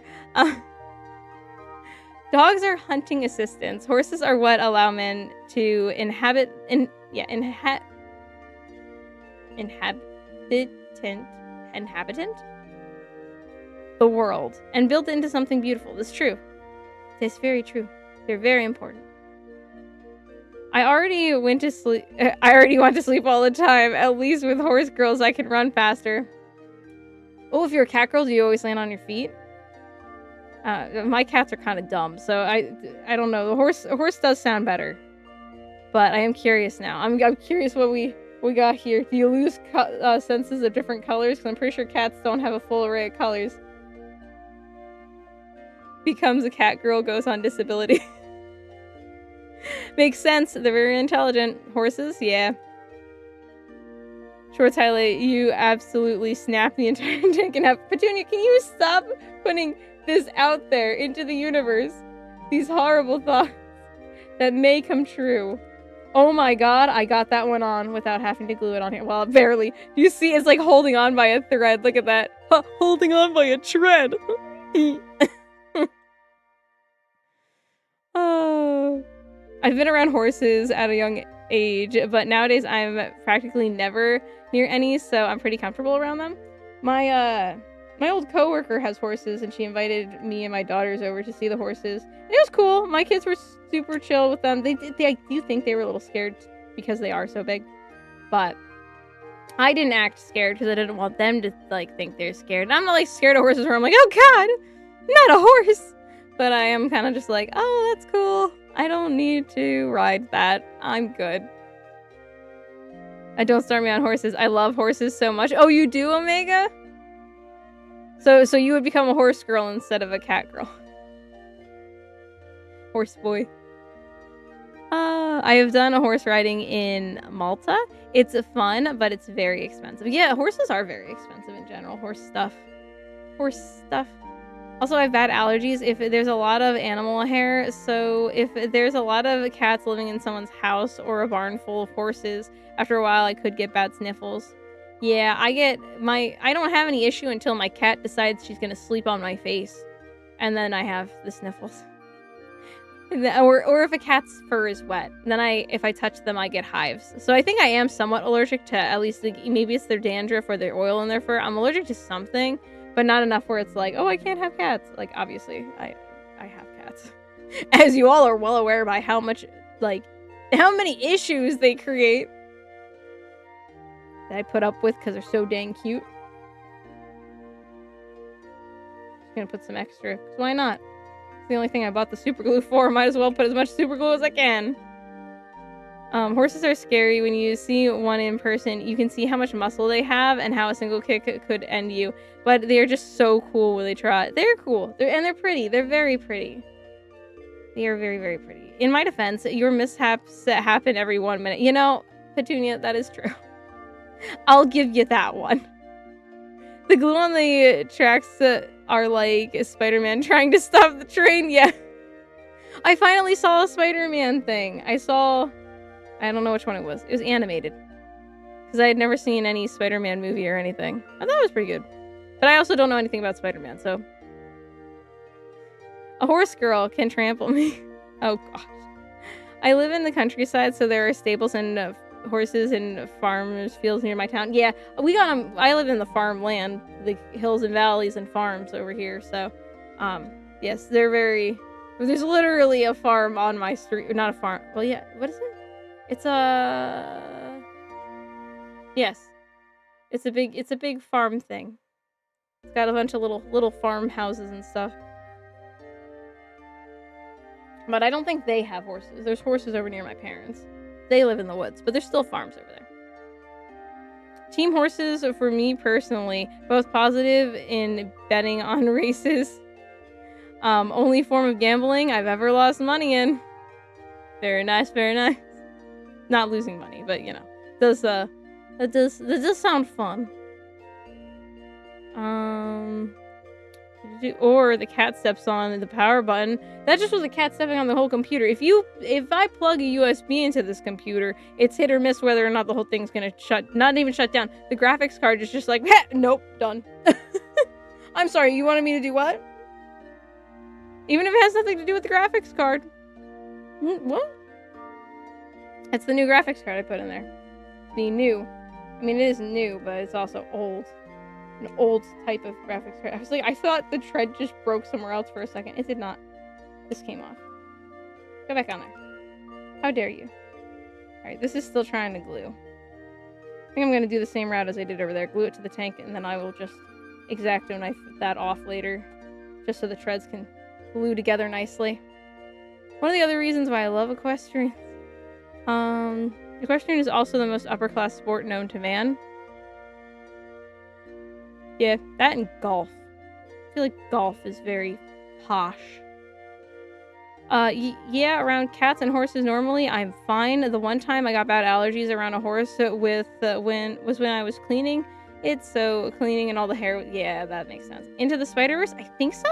Dogs are hunting assistants. Horses are what allow men to inhabitant the world and build it into something beautiful. That's true. That's very true. They're very important. I already want to sleep all the time. At least with horse girls, I can run faster. Oh, if you're a cat girl, do you always land on your feet? My cats are kind of dumb, so I don't know. A horse does sound better, but I am curious now. I'm curious what we got here. Do you lose senses of different colors? Because I'm pretty sure cats don't have a full array of colors. Becomes a cat girl, goes on disability. Makes sense. They're very intelligent. Horses, yeah. Shorts highlight, you absolutely snap the entire tank in half. Petunia, can you stop putting this out there into the universe? These horrible thoughts that may come true. Oh my god, I got that one on without having to glue it on here. Well, barely. Do you see? It's like holding on by a thread. Look at that. Holding on by a thread. Oh. I've been around horses at a young age, but nowadays I'm practically never near any, so I'm pretty comfortable around them. My old coworker has horses, and she invited me and my daughters over to see the horses. And it was cool. My kids were super chill with them. I do think they were a little scared because they are so big, but I didn't act scared because I didn't want them to like think they're scared. And I'm not like scared of horses where I'm like, oh god, not a horse. But I am kind of just like, oh, that's cool. I don't need to ride that. I'm good. Don't start me on horses. I love horses so much. Oh, you do, Omega? So you would become a horse girl instead of a cat girl. Horse boy. I have done a horse riding in Malta. It's fun, but it's very expensive. Yeah, horses are very expensive in general. Horse stuff. Also, I have bad allergies if there's a lot of animal hair, so if there's a lot of cats living in someone's house or a barn full of horses, after a while I could get bad sniffles. Yeah, I don't have any issue until my cat decides she's gonna sleep on my face, and then I have the sniffles. Or if a cat's fur is wet, then if I touch them, I get hives. So I think I am somewhat allergic to at least, maybe it's their dandruff or their oil in their fur. I'm allergic to something. But not enough where it's like, oh, I can't have cats. Like, obviously, I have cats. As you all are well aware by how many issues they create that I put up with because they're so dang cute. Just gonna put some extra, because why not? It's the only thing I bought the super glue for. Might as well put as much super glue as I can. Horses are scary. When you see one in person, you can see how much muscle they have and how a single kick could end you. But they're just so cool when they trot. They're cool. They're pretty. They're very pretty. They are very, very pretty. In my defense, your mishaps happen every 1 minute. You know, Petunia, that is true. I'll give you that one. The glue on the tracks are like Spider-Man trying to stop the train. Yeah. I finally saw a Spider-Man thing. I don't know which one it was. It was animated. Because I had never seen any Spider-Man movie or anything. I thought it was pretty good. But I also don't know anything about Spider-Man, so... A horse girl can trample me. Oh, gosh. I live in the countryside, so there are stables and horses and farmers' fields near my town. Yeah, I live in the farmland. The hills and valleys and farms over here, so... yes, they're very... There's literally a farm on my street. Not a farm. Well, yeah. What is it? It's a... Yes. It's a big farm thing. It's got a bunch of little farmhouses and stuff. But I don't think they have horses. There's horses over near my parents. They live in the woods, but there's still farms over there. Team horses, for me personally, both positive in betting on races. Only form of gambling I've ever lost money in. Very nice, very nice. Not losing money, but you know, that does sound fun. Or the cat steps on the power button. That just was a cat stepping on the whole computer. If I plug a USB into this computer, it's hit or miss whether or not the whole thing's gonna not even shut down. The graphics card is just like, nope, done. I'm sorry, you wanted me to do what? Even if it has nothing to do with the graphics card. What? That's the new graphics card I put in there. The new. I mean, it is new, but it's also old. An old type of graphics card. I thought the tread just broke somewhere else for a second. It did not. This came off. Go back on there. How dare you? Alright, this is still trying to glue. I think I'm going to do the same route as I did over there. Glue it to the tank, and then I will just X-Acto knife that off later. Just so the treads can glue together nicely. One of the other reasons why I love equestrian. Equestrian is also the most upper-class sport known to man. Yeah, that and golf. I feel like golf is very posh. Yeah, around cats and horses normally I'm fine. The one time I got bad allergies around a horse when I was cleaning it. So cleaning and all the hair. Yeah, that makes sense. Into the Spider-Verse? I think so.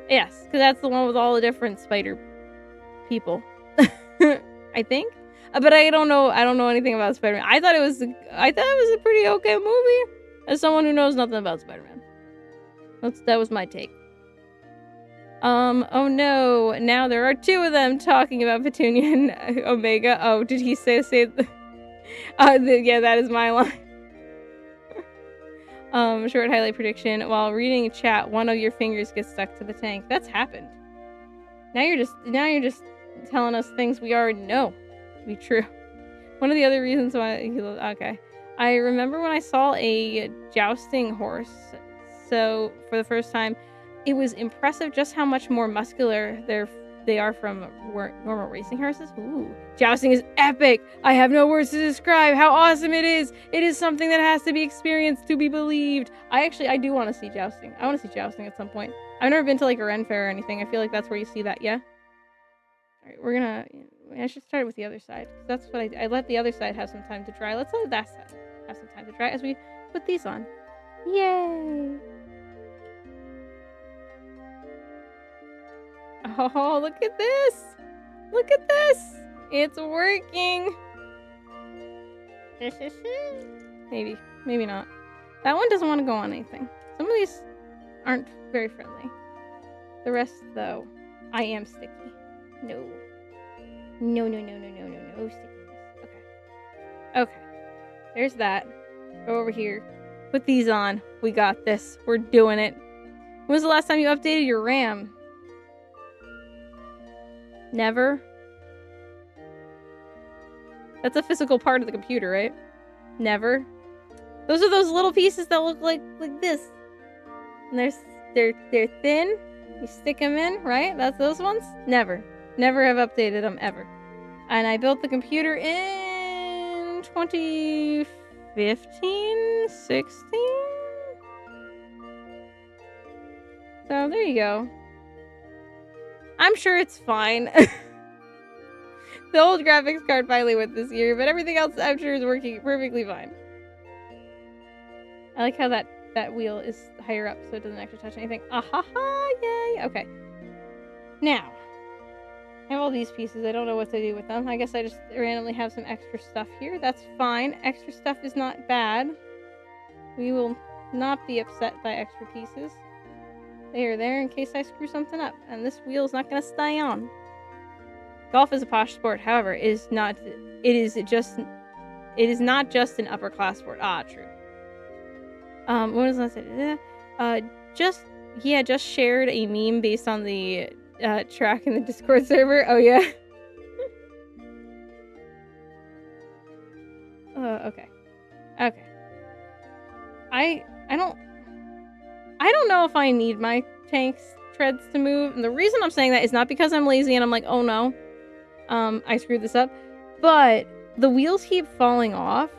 Yes, because that's the one with all the different spider people. I think. But I don't know anything about Spider-Man. I thought it was a pretty okay movie. As someone who knows nothing about Spider-Man. That was my take. Oh no, now there are two of them talking about Petunia and Omega. Oh, did he say yeah, that is my line. Short highlight prediction. While reading chat, one of your fingers gets stuck to the tank. That's happened. Now you're just telling us things we already know to be true. One of the other reasons why okay. I remember when I saw a jousting horse, so for the first time, it was impressive just how much more muscular they are from normal racing horses. Ooh, jousting is epic! I have no words to describe how awesome it is! It is something that has to be experienced to be believed. I do want to see jousting. I want to see jousting at some point. I've never been to like a Ren Fair or anything. I feel like that's where you see that, yeah? Alright, I should start with the other side. That's what I let the other side have some time to dry. Let's let that side have some time to dry as we put these on. Yay! Oh, look at this! Look at this! It's working! Maybe not. That one doesn't want to go on anything. Some of these aren't very friendly. The rest, though, I am sticky. No. No stickiness. Okay. There's that. Go over here. Put these on. We got this. We're doing it. When was the last time you updated your RAM? Never? That's a physical part of the computer, right? Never? Those are those little pieces that look like this. And they're thin. You stick them in, right? That's those ones? Never. Never have updated them, ever. And I built the computer in 2015? 16? So there you go. I'm sure it's fine. The old graphics card finally went this year, but everything else I'm sure is working perfectly fine. I like how that wheel is higher up so it doesn't actually touch anything. Ahaha, yay! Okay. Now, I have all these pieces. I don't know what to do with them. I guess I just randomly have some extra stuff here. That's fine. Extra stuff is not bad. We will not be upset by extra pieces. They are there in case I screw something up. And this wheel is not going to stay on. Golf is a posh sport. However, it is not just an upper class sport. Ah, true. What was I saying? he had just shared a meme based on the track in the Discord server. Oh yeah. Okay. Okay. I don't know if I need my tank's treads to move. And the reason I'm saying that is not because I'm lazy and I'm like, oh no, I screwed this up. But the wheels keep falling off,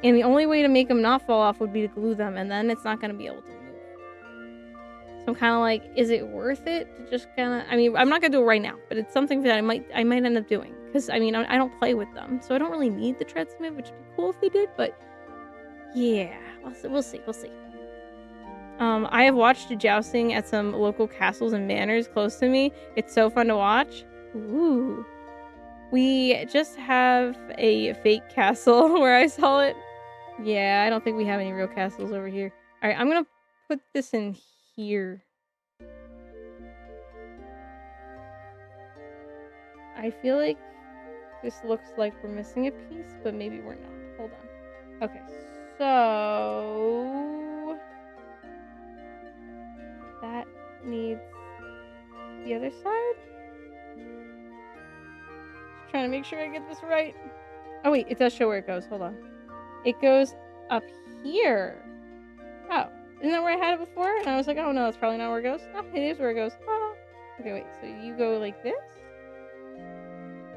and the only way to make them not fall off would be to glue them, and then it's not going to be able to move. So I'm kind of like, is it worth it to just kind of... I mean, I'm not going to do it right now, but it's something that I might end up doing. Because, I mean, I don't play with them, so I don't really need the treads to move, which would be cool if they did, but... yeah, we'll see. I have watched jousting at some local castles and manors close to me. It's so fun to watch. Ooh. We just have a fake castle where I saw it. Yeah, I don't think we have any real castles over here. Alright, I'm gonna put this in here. I feel like this looks like we're missing a piece, but maybe we're not. Hold on. Okay, so... that needs the other side? Just trying to make sure I get this right. Oh wait, it does show where it goes. Hold on. It goes up here. Oh, isn't that where I had it before? And I was like, oh no, that's probably not where it goes. Oh, it is where it goes. Oh. Okay, wait, so you go like this?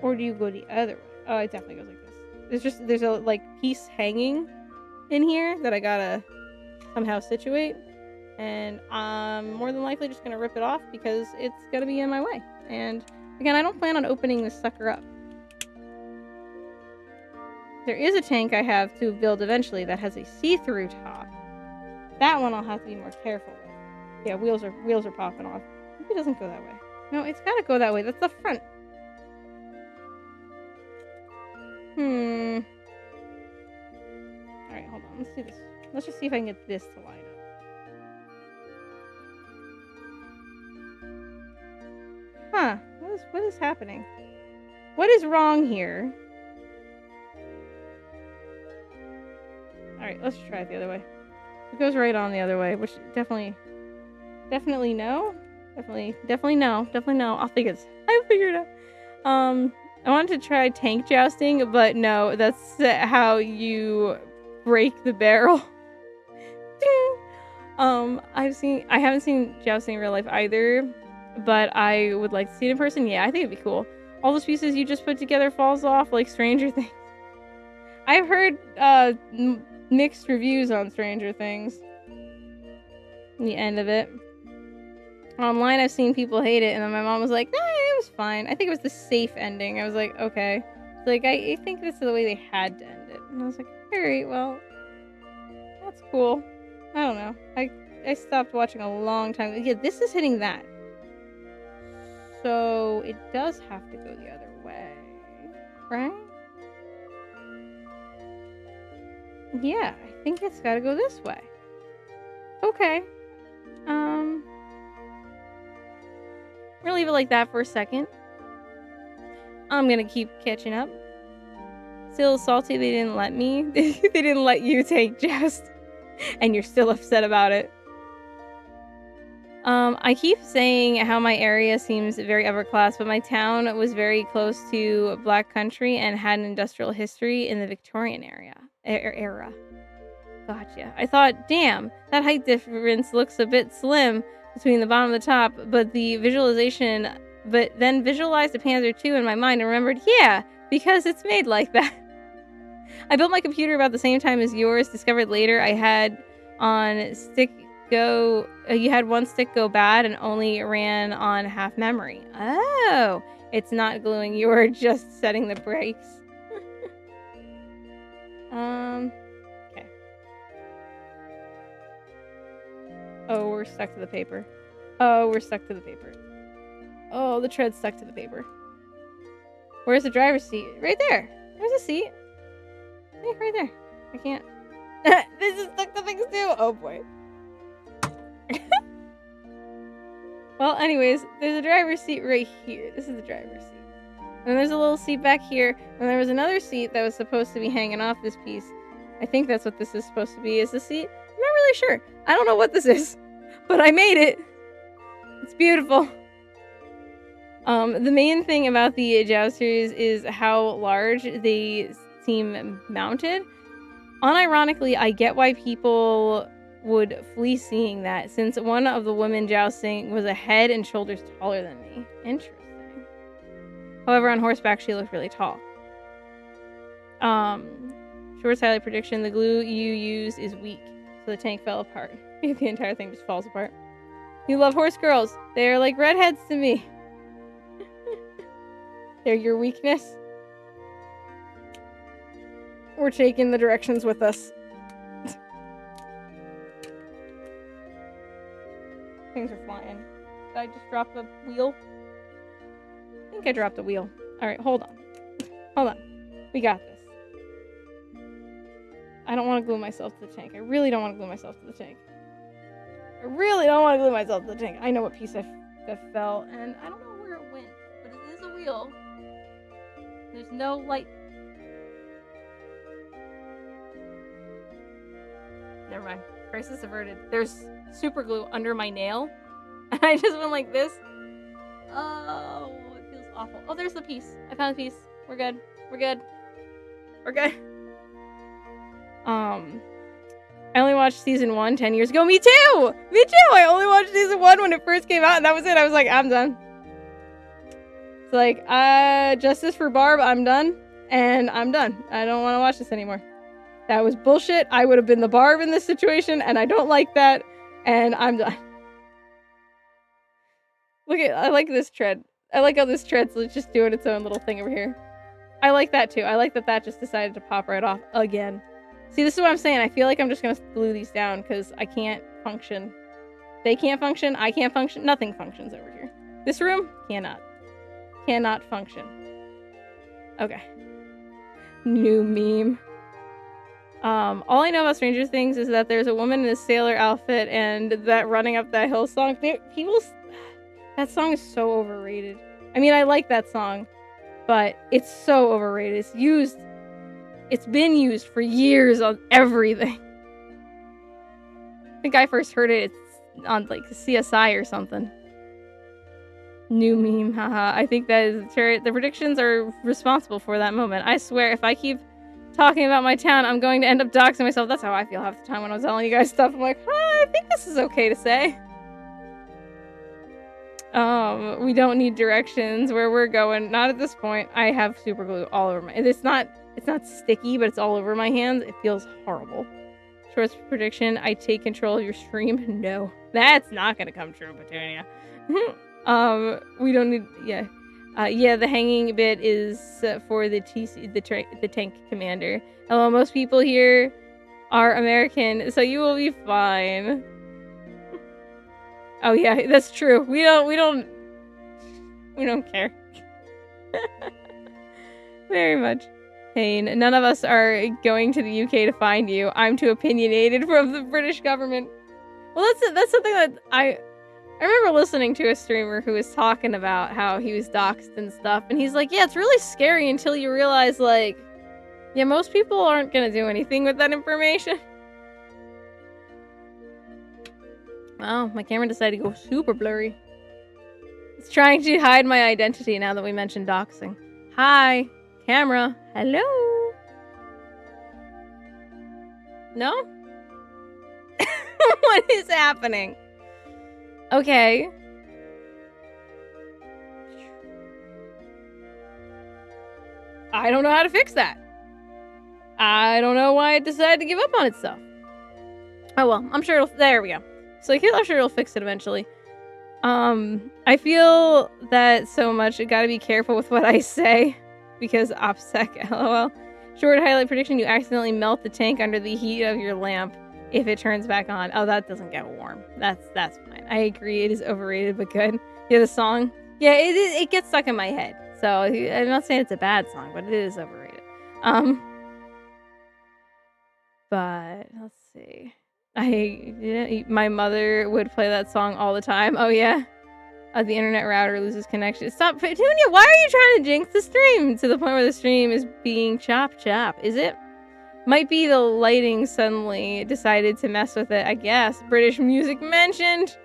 Or do you go the other way? Oh, it definitely goes like this. There's a like piece hanging in here that I gotta somehow situate. And I'm more than likely just gonna rip it off because it's gonna be in my way. And again, I don't plan on opening this sucker up. There is a tank I have to build eventually that has a see-through top. That one I'll have to be more careful with. Yeah, wheels are popping off. Maybe it doesn't go that way. No, it's gotta go that way. That's the front. Alright, hold on. Let's do this. Let's just see if I can get this to line up. Huh. What is happening? What is wrong here? Alright, let's try it the other way. It goes right on the other way, which definitely no. Definitely no. I'll figure it out. I wanted to try tank jousting, but no, that's how you break the barrel. I haven't seen jousting in real life either, but I would like to see it in person. Yeah, I think it'd be cool. All those pieces you just put together falls off like Stranger Things. I've heard mixed reviews on Stranger Things. The end of it. Online, I've seen people hate it, and then my mom was like, "Nah, it was fine." I think it was the safe ending. I was like, "Okay." It's like, I think this is the way they had to end it. And I was like, "Alright, well, that's cool." I don't know. I stopped watching a long time. Yeah, this is hitting that. So, it does have to go the other way. Right? Yeah, I think it's gotta go this way. Okay. I'm gonna leave it like that for a second. I'm gonna keep catching up. Still salty they didn't let me. They didn't let you take joust. And you're still upset about it. I keep saying how my area seems very upper class, but my town was very close to Black country and had an industrial history in the Victorian era. Gotcha. I thought, damn, that height difference looks a bit slim between the bottom and the top, but then visualized the Panzer II in my mind and remembered, yeah, because it's made like that. I built my computer about the same time as yours, discovered later I had on you had one stick go bad and only ran on half memory. Oh, it's not gluing, you were just setting the brakes. Okay. Oh, we're stuck to the paper. Oh, the tread's stuck to the paper. Where's the driver's seat? Right there. There's a seat. Hey, right there. I can't. This is stuck to things too. Oh boy. Well, anyways, there's a driver's seat right here. This is the driver's seat. And there's a little seat back here. And there was another seat that was supposed to be hanging off this piece. I think that's what this is supposed to be. Is the seat? I'm not really sure. I don't know what this is. But I made it. It's beautiful. The main thing about the jousters is how large they seem mounted. Unironically, I get why people would flee seeing that, since one of the women jousting was a head and shoulders taller than me. Interesting. However, on horseback, she looked really tall. Short's highlight prediction, the glue you use is weak, so the tank fell apart. The entire thing just falls apart. You love horse girls. They are like redheads to me. They're your weakness. We're taking the directions with us. Things are flying. Did I just drop a wheel? I think I dropped a wheel. Alright, hold on. Hold on. We got this. I don't want to glue myself to the tank. I really don't want to glue myself to the tank. I really don't want to glue myself to the tank. I know what piece that fell, and I don't know where it went, but it is a wheel. There's no light. Never mind. Crisis averted. There's super glue under my nail, and I just went like this. Oh, it feels awful. Oh, there's the piece. I found the piece. We're good. We're good. We're good. I only watched season 1 10 years ago. Me too! Me too! I only watched season 1 when it first came out, and that was it. I was like, I'm done. It's like, justice for Barb, I'm done. And I'm done. I don't want to watch this anymore. That was bullshit. I would have been the Barb in this situation, and I don't like that. And I'm done. Look at, I like this tread. I like how this tread's just doing its own little thing over here. I like that too. I like that that just decided to pop right off again. See, this is what I'm saying. I feel like I'm just going to glue these down because I can't function. They can't function. I can't function. Nothing functions over here. This room cannot. Cannot function. Okay. New meme. All I know about Stranger Things is that there's a woman in a sailor outfit and that running up that hill song. That song is so overrated. I mean, I like that song, but it's so overrated. It's been used for years on everything. I think I first heard it on like CSI or something. New meme, haha. I think that is the predictions are responsible for that moment. I swear, if I keep talking about my town, I'm going to end up doxing myself. That's how I feel half the time when I was telling you guys stuff. I'm like, I think this is okay to say. We don't need directions where we're going. Not at this point. I have super glue all over my... It's not sticky, but it's all over my hands. It feels horrible. Short's prediction, I take control of your stream. No. That's not gonna come true, Petunia. We don't need... Yeah. Yeah, the hanging bit is for the tank commander. Hello, most people here are American, so you will be fine. Oh yeah, that's true. We don't care. Very much. Pain. None of us are going to the UK to find you. I'm too opinionated from the British government. Well, that's something that I remember listening to a streamer who was talking about how he was doxxed and stuff, and he's like, yeah, it's really scary until you realize, like, yeah, most people aren't gonna do anything with that information. Wow, my camera decided to go super blurry. It's trying to hide my identity now that we mentioned doxing. Hi, camera. Hello? No? What is happening? Okay. I don't know how to fix that. I don't know why it decided to give up on itself. Oh well, I'm sure it'll... There we go. So I'm sure it'll fix it eventually. I feel that so much. I gotta be careful with what I say. Because OPSEC, lol. Short highlight prediction, you accidentally melt the tank under the heat of your lamp if it turns back on. Oh, that doesn't get warm. That's fine. I agree, it is overrated, but good. Yeah, the song. Yeah, it gets stuck in my head. So, I'm not saying it's a bad song, but it is overrated. But, let's see. My mother would play that song all the time. Oh yeah, the internet router loses connection. Stop, Petunia! Why are you trying to jinx the stream to the point where the stream is being chop? Is it? Might be the lighting suddenly decided to mess with it. I guess British music mentioned.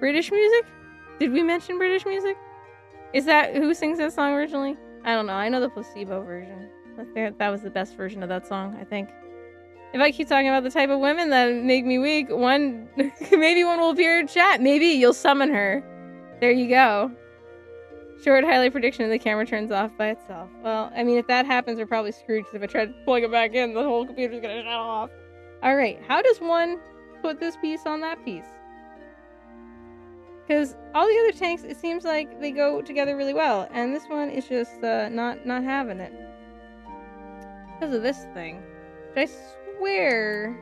British music? Did we mention British music? Is that who sings that song originally? I don't know. I know the placebo version. That was the best version of that song, I think. If I keep talking about the type of women that make me weak, maybe one will appear in chat. Maybe you'll summon her. There you go. Short highlight prediction and the camera turns off by itself. Well, I mean, if that happens, we're probably screwed, because if I try to plug it back in, the whole computer's gonna shut off. Alright, how does one put this piece on that piece? Because all the other tanks, it seems like they go together really well, and this one is just not having it. Because of this thing. Which I swear,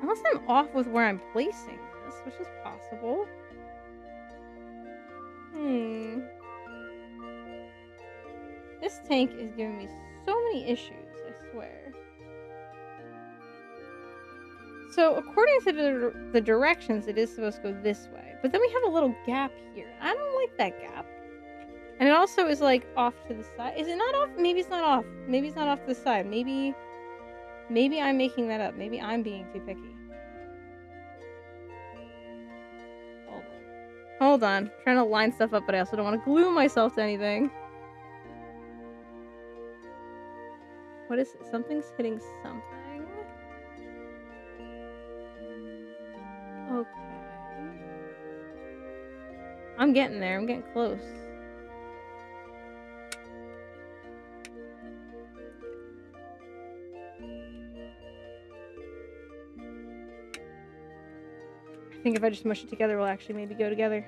unless I'm off with where I'm placing this, which is possible. This tank is giving me so many issues, I swear. So, according to the directions, it is supposed to go this way. But then we have a little gap here. I don't like that gap. And it also is, like, off to the side. Is it not off? Maybe it's not off. Maybe it's not off to the side. Maybe I'm making that up. Maybe I'm being too picky. Hold on. I'm trying to line stuff up, but I also don't want to glue myself to anything. What is it? Something's hitting something. Okay. I'm getting there. I'm getting close. I think if I just smush it together, we'll actually maybe go together.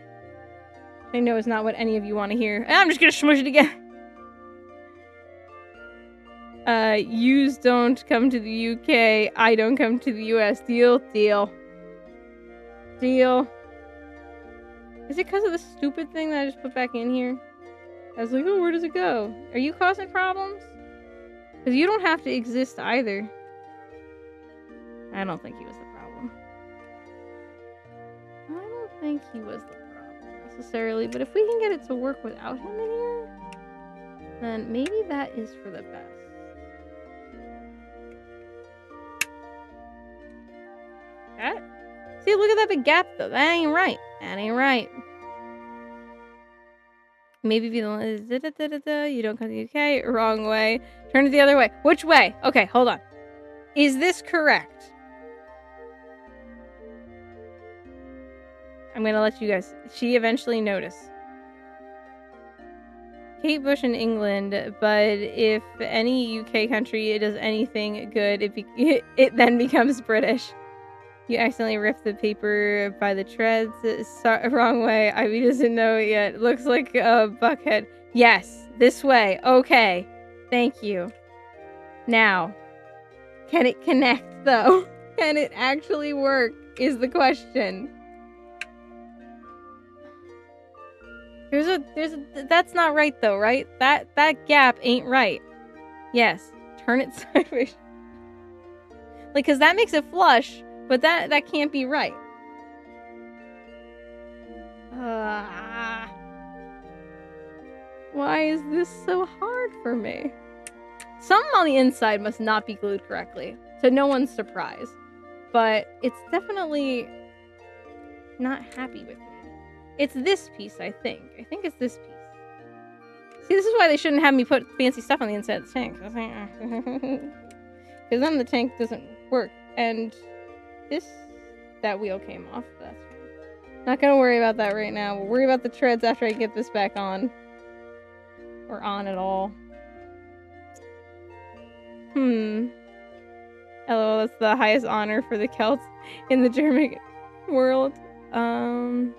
I know it's not what any of you want to hear. I'm just gonna smush it together. Yous don't come to the UK. I don't come to the US. Deal? Deal. Deal. Is it because of the stupid thing that I just put back in here? I was like, oh, where does it go? Are you causing problems? Because you don't have to exist either. I don't think he was the problem. I don't think he was the problem necessarily, but if we can get it to work without him in here, then maybe that is for the best. That? See, look at that big gap though. That ain't right. That ain't right. Maybe if you don't, you don't come to the UK. Wrong way. Turn it the other way. Which way? Okay, hold on. Is this correct? I'm gonna let you guys. She eventually notice. Kate Bush in England, but if any UK country does anything good, it then becomes British. You accidentally ripped the paper by the treads. Wrong way. Ivy doesn't know it yet. Looks like a buckhead. Yes, this way. Okay. Thank you. Now, can it connect though? Can it actually work? Is the question. That's not right though, right? That gap ain't right. Yes. Turn it sideways. Like, cause that makes it flush. But that can't be right. Why is this so hard for me? Something on the inside must not be glued correctly, to no one's surprise. But it's definitely not happy with me. It's this piece, I think. I think it's this piece. See, this is why they shouldn't have me put fancy stuff on the inside of the tank. Because then the tank doesn't work. And that wheel came off. That's fine. Not gonna worry about that right now. We'll worry about the treads after I get this back on. Or on at all. LOL, that's the highest honor for the Celts in the German world. By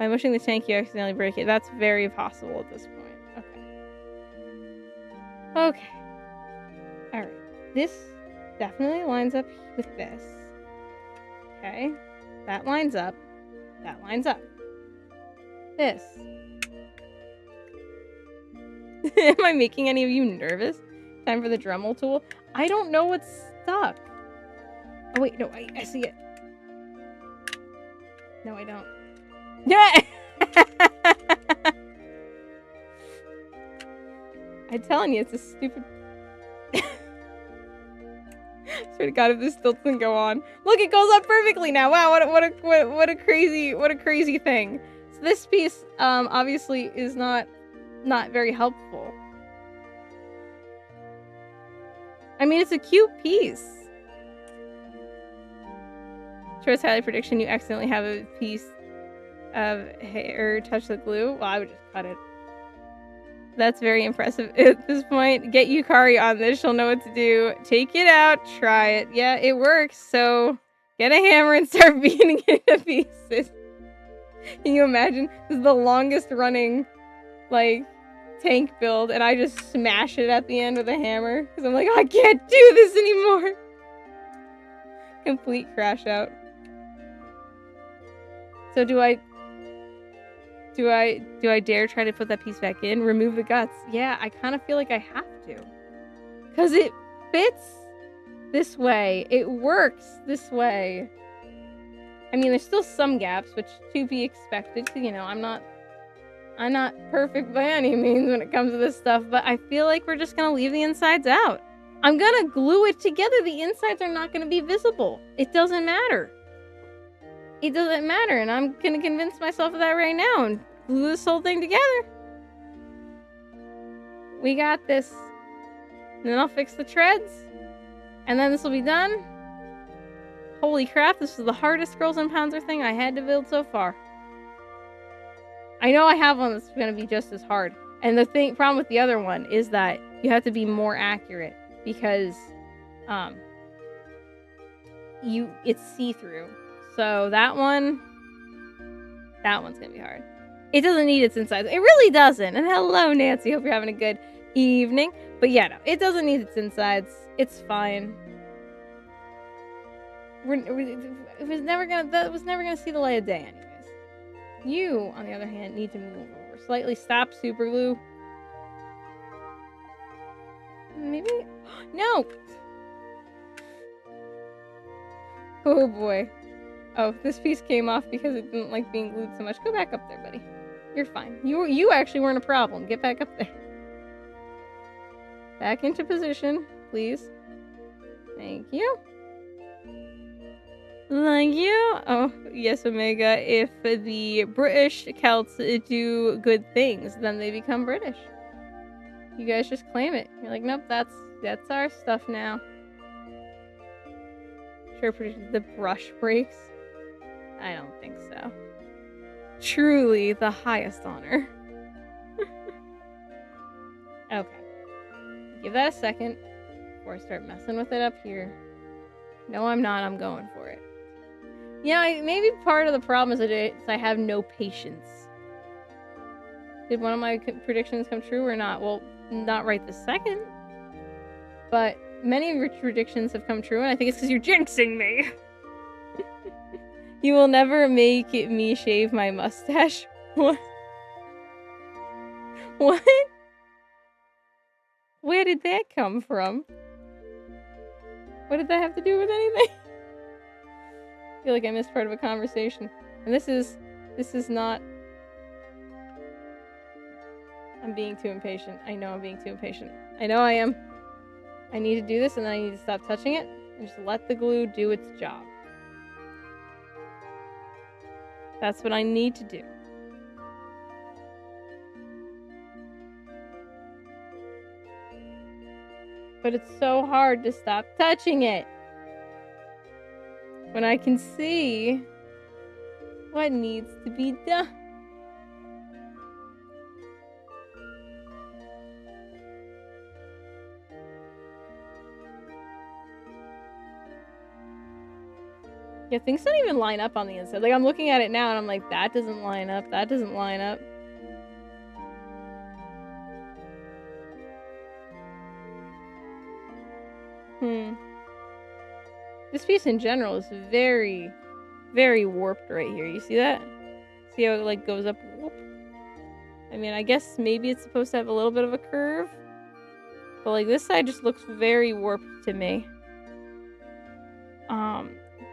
mushing the tank, you accidentally break it. That's very possible at this point. Okay. Okay. Alright. This definitely lines up with this. Okay. That lines up. That lines up. This. Am I making any of you nervous? Time for the Dremel tool. I don't know what's stuck. Oh wait, no, I see it. No, I don't. Yeah! I'm telling you, it's a stupid... Swear to God, if this still doesn't go on. Look, it goes up perfectly now. Wow, what a crazy thing. So this piece, obviously is not very helpful. I mean, it's a cute piece. Choice highlight prediction, you accidentally have a piece of hair touch the glue. Well, I would just cut it. That's very impressive at this point. Get Yukari on this. She'll know what to do. Take it out. Try it. Yeah, it works. So get a hammer and start beating it to pieces. Can you imagine? This is the longest running, like, tank build, and I just smash it at the end with a hammer. Because I'm like, I can't do this anymore. Complete crash out. So do I dare try to put that piece back in? Remove the guts. Yeah, I kind of feel like I have to. Because it fits this way. It works this way. I mean, there's still some gaps, which to be expected. You know, I'm not perfect by any means when it comes to this stuff, but I feel like we're just going to leave the insides out. I'm going to glue it together. The insides are not going to be visible. It doesn't matter. It doesn't matter, and I'm gonna convince myself of that right now and glue this whole thing together. We got this. And then I'll fix the treads, and then this will be done. Holy crap, this is the hardest Girls and Panzer thing I had to build so far. I know I have one that's gonna be just as hard. And the problem with the other one is that you have to be more accurate because it's see-through. So that one's gonna be hard. It doesn't need its insides. It really doesn't. And hello, Nancy. Hope you're having a good evening. But yeah, no, it doesn't need its insides. It's fine. It was never gonna see the light of day anyways. You, on the other hand, need to move over. Slightly stop super glue. Maybe? No! Oh boy. Oh, this piece came off because it didn't like being glued so much. Go back up there, buddy. You're fine. You actually weren't a problem. Get back up there. Back into position, please. Thank you. Thank you. Oh, yes, Omega. If the British Celts do good things, then they become British. You guys just claim it. You're like, nope, that's our stuff now. Sure, the brush breaks. I don't think so. Truly the highest honor. Okay. Give that a second before I start messing with it up here. No, I'm not. I'm going for it. Yeah, maybe part of the problem is I have no patience. Did one of my predictions come true or not? Well, not right this second. But many of your predictions have come true, and I think it's because you're jinxing me. You will never make me shave my mustache. What? What? Where did that come from? What did that have to do with anything? I feel like I missed part of a conversation. And this is not... I'm being too impatient. I know I'm being too impatient. I know I am. I need to do this, and then I need to stop touching it and just let the glue do its job. That's what I need to do. But it's so hard to stop touching it when I can see what needs to be done. Yeah, things don't even line up on the inside. Like, I'm looking at it now and I'm like, that doesn't line up. That doesn't line up. This piece in general is very, very warped right here. You see that? See how it, like, goes up? Whoop. I mean, I guess maybe it's supposed to have a little bit of a curve. But, like, this side just looks very warped to me.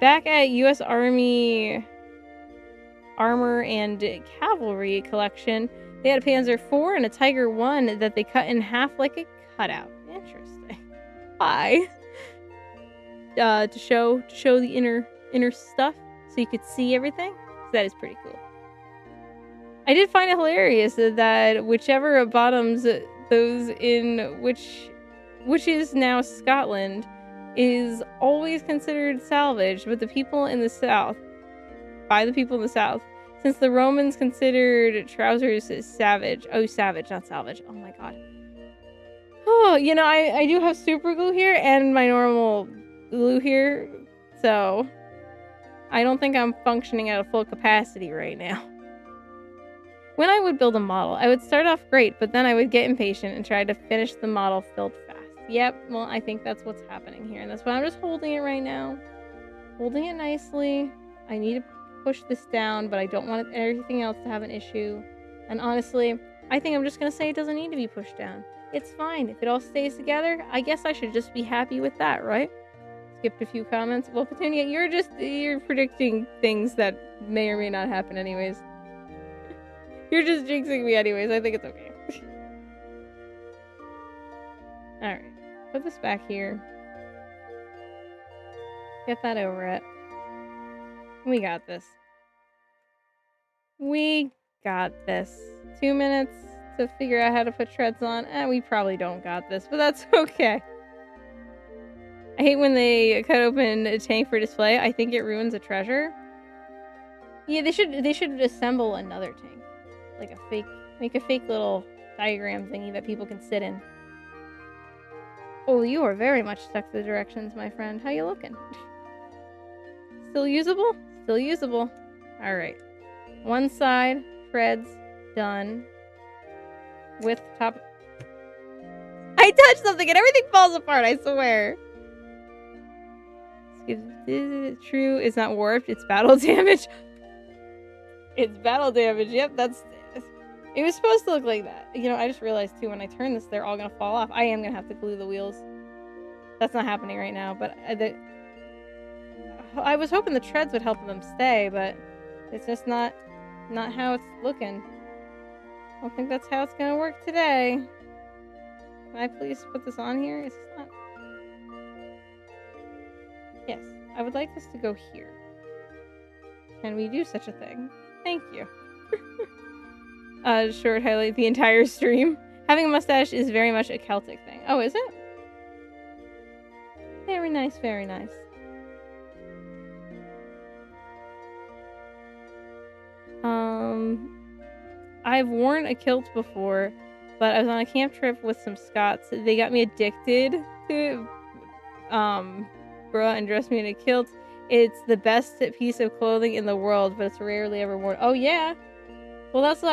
Back at U.S. Army Armor and Cavalry collection, they had a Panzer IV and a Tiger I that they cut in half like a cutout. Interesting. Why? to show the inner stuff, so you could see everything. So that is pretty cool. I did find it hilarious that whichever bottoms those in which is now Scotland is always considered salvaged, but the people in the south by the people in the south, since the Romans considered trousers savage. Oh, savage, not salvage. Oh my god. Oh, you know, I do have super glue here and my normal glue here, so I don't think I'm functioning at a full capacity right now. When I would build a model, I would start off great, but then I would get impatient and try to finish the model filled fast. Yep, well, I think that's what's happening here, and that's why I'm just holding it right now. Holding it nicely. I need to push this down, but I don't want everything else to have an issue. And honestly, I think I'm just going to say it doesn't need to be pushed down. It's fine. If it all stays together, I guess I should just be happy with that, right? Skipped a few comments. Well, Petunia, you're predicting things that may or may not happen anyways. You're just jinxing me anyways. I think it's okay. Alright. Put this back here. Get that over it. We got this. We got this. 2 minutes to figure out how to put treads on. We probably don't got this, but that's okay. I hate when they cut open a tank for display. I think it ruins a treasure. Yeah, they should assemble another tank. Like make a fake little diagram thingy that people can sit in. Oh, you are very much stuck to the directions, my friend. How you looking? Still usable? Still usable. Alright. One side, threads, done. With top... I touched something and everything falls apart, I swear. True, it's not warped, it's battle damage. It's battle damage, yep, that's... It was supposed to look like that. You know, I just realized too, when I turn this, they're all gonna fall off. I am gonna have to glue the wheels. That's not happening right now, but I was hoping the treads would help them stay, but it's just not how it's looking. I don't think that's how it's gonna work today. Can I please put this on here? Is this not... Yes, I would like this to go here. Can we do such a thing? Thank you. Short highlight the entire stream. Having a mustache is very much a Celtic thing. Oh, is it? Very nice, very nice. I've worn a kilt before, but I was on a camp trip with some Scots. They got me addicted to bra and dressed me in a kilt. It's the best piece of clothing in the world, but it's rarely ever worn. Oh yeah. Well, that's why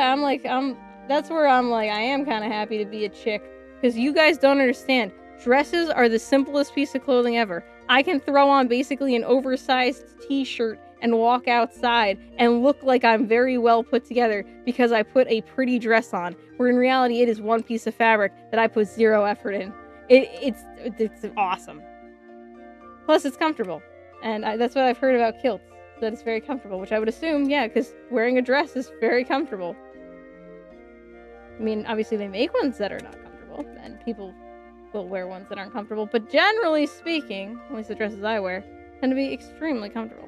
that's where I'm like, I am kind of happy to be a chick, because you guys don't understand. Dresses are the simplest piece of clothing ever. I can throw on basically an oversized t-shirt and walk outside and look like I'm very well put together because I put a pretty dress on, where in reality it is one piece of fabric that I put zero effort in. It's awesome. Plus it's comfortable, and that's what I've heard about kilts, that it's very comfortable, which I would assume, yeah, because wearing a dress is very comfortable. I mean, obviously they make ones that are not comfortable, and people will wear ones that aren't comfortable, but generally speaking, at least the dresses I wear, tend to be extremely comfortable.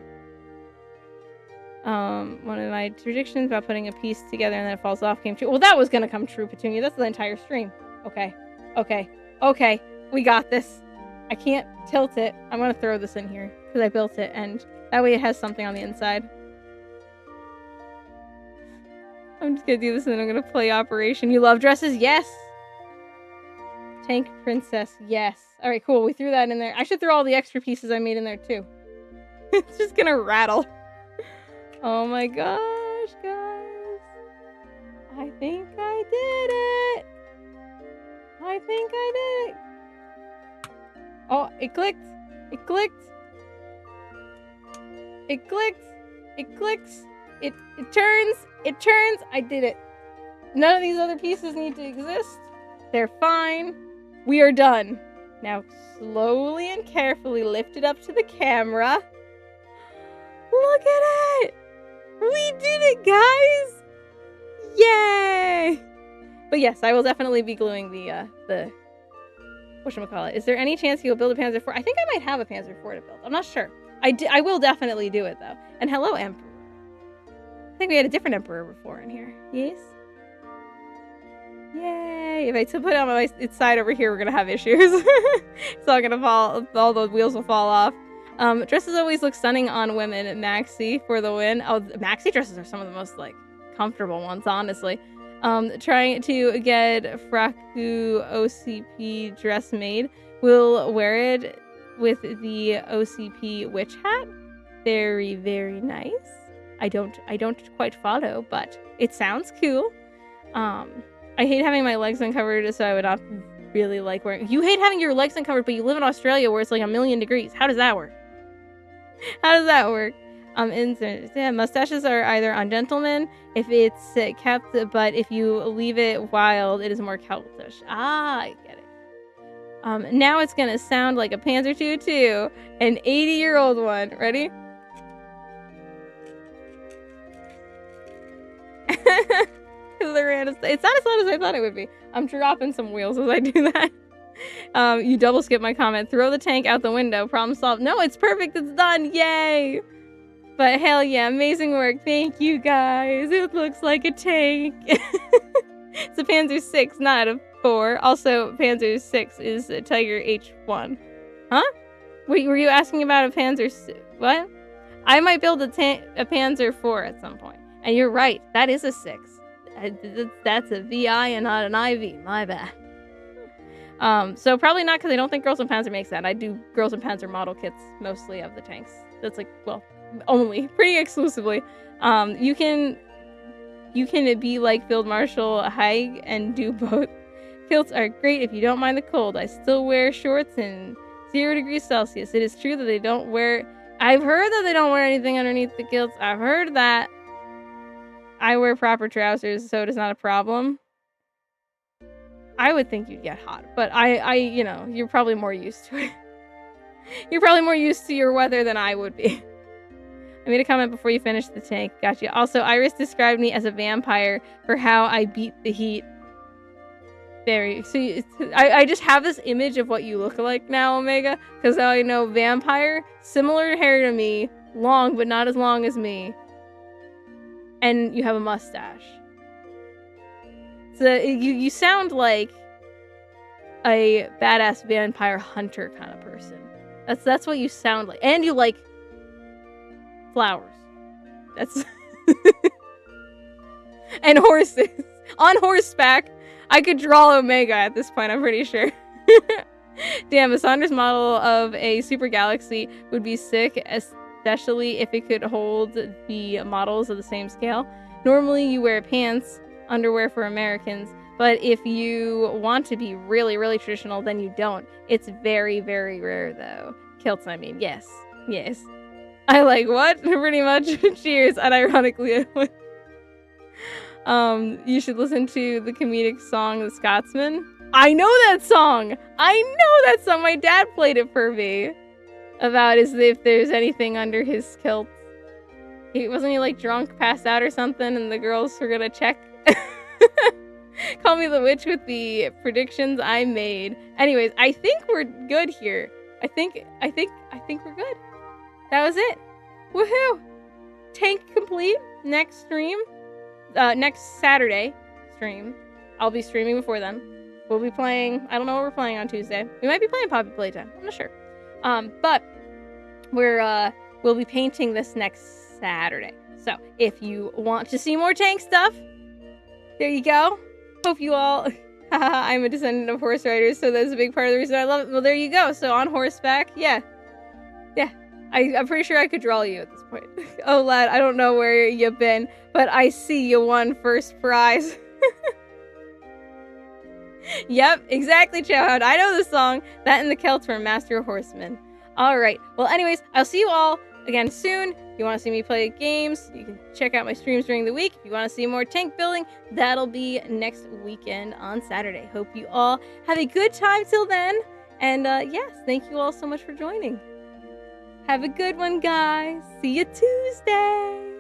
One of my predictions about putting a piece together and then it falls off came true. Well, that was gonna come true, Petunia. That's the entire stream. Okay. We got this. I can't tilt it. I'm gonna throw this in here because I built it, and that way it has something on the inside. I'm just gonna do this and then I'm gonna play Operation. You love dresses? Yes! Tank Princess, yes. Alright, cool. We threw that in there. I should throw all the extra pieces I made in there too. It's just gonna rattle. Oh my gosh, guys. I think I did it. I think I did it. Oh, it clicked. It clicked. It clicked. It clicks. It turns. It turns. I did it. None of these other pieces need to exist. They're fine. We are done. Now slowly and carefully lift it up to the camera. Look at it. We did it, guys! Yay! But yes, I will definitely be gluing the whatchamacallit. Is there any chance you'll build a Panzer IV? I think I might have a Panzer IV to build. I'm not sure. I will definitely do it, though. And hello, Emperor. I think we had a different Emperor before in here. Yes? Yay! If I put it on my side over here, we're gonna have issues. It's all gonna fall. All the wheels will fall off. Dresses always look stunning on women. Maxi for the win. Oh, maxi dresses are some of the most, like, comfortable ones, honestly. Trying to get Fraku OCP dress made. We'll wear it with the OCP witch hat. Very, very nice. I don't quite follow, but it sounds cool. I hate having my legs uncovered, so I would not really like wearing. You hate having your legs uncovered, but you live in Australia where it's like 1,000,000 degrees. How does that work? How does that work? Mustaches are either on gentlemen if it's kept, but if you leave it wild, it is more Celtish. Ah, I get it. Now it's gonna sound like a Panzer II too, an 80-year-old one. Ready? It's not as loud as I thought it would be. I'm dropping some wheels as I do that. You double skip my comment. Throw the tank out the window. Problem solved. No, it's perfect. It's done. Yay! But hell yeah, amazing work. Thank you guys. It looks like a tank. It's a Panzer 6, not a 4. Also, Panzer 6 is a Tiger H1. Huh? Wait, were you asking about a Panzer... What? I might build a Panzer 4 at some point. And you're right. That is a 6. That's a VI and not an IV. My bad. So probably not, because I don't think Girls and Panzer makes that. I do Girls and Panzer model kits mostly of the tanks. That's like, well, only pretty exclusively. You can be like Field Marshal Haig and do both. Kilts are great if you don't mind the cold. I still wear shorts in 0 degrees Celsius. It is true that they don't wear. I've heard that they don't wear anything underneath the kilts. I've heard that. I wear proper trousers, so it is not a problem. I would think you'd get hot, but you know, you're probably more used to it. You're probably more used to your weather than I would be. I made a comment before you finished the tank. Gotcha. Also, Iris described me as a vampire for how I beat the heat. I just have this image of what you look like now, Omega, because now I know vampire, similar hair to me, long, but not as long as me. And you have a mustache. So you sound like a badass vampire hunter kind of person. That's what you sound like. And you like flowers. That's and horses. On horseback. I could draw Omega at this point, I'm pretty sure. Damn, a Saunders model of a super galaxy would be sick, especially if it could hold the models of the same scale. Normally you wear pants, underwear for Americans, but if you want to be really, really traditional, then you don't. It's very, very rare, though. Kilts, I mean. Yes. Yes. I like what? Pretty much. Cheers. Unironically, I would. You should listen to the comedic song, The Scotsman. I know that song! I know that song! My dad played it for me. About as if there's anything under his kilt. Wasn't he like drunk, passed out or something, and the girls were gonna check? Call me the witch with the predictions I made. Anyways, I think we're good here. I think we're good. That was it. Woohoo! Tank complete. Next stream. Next Saturday stream. I'll be streaming before then. We'll be playing, I don't know what we're playing on Tuesday. We might be playing Poppy Playtime. I'm not sure. But we'll be painting this next Saturday. So if you want to see more tank stuff, there you go. Hope you all... I'm a descendant of horse riders, so that's a big part of the reason I love it. Well, there you go. So on horseback, yeah. I'm pretty sure I could draw you at this point. Oh, lad, I don't know where you've been, but I see you won first prize. Yep, exactly, Chowhound. I know the song. That and the Celts were Master Horsemen. Alright, well, anyways, I'll see you all again soon. If you want to see me play games, you can check out my streams during the week. If you want to see more tank building, that'll be next weekend on Saturday. Hope you all have a good time till then. And yes, thank you all so much for joining. Have a good one, guys. See you Tuesday.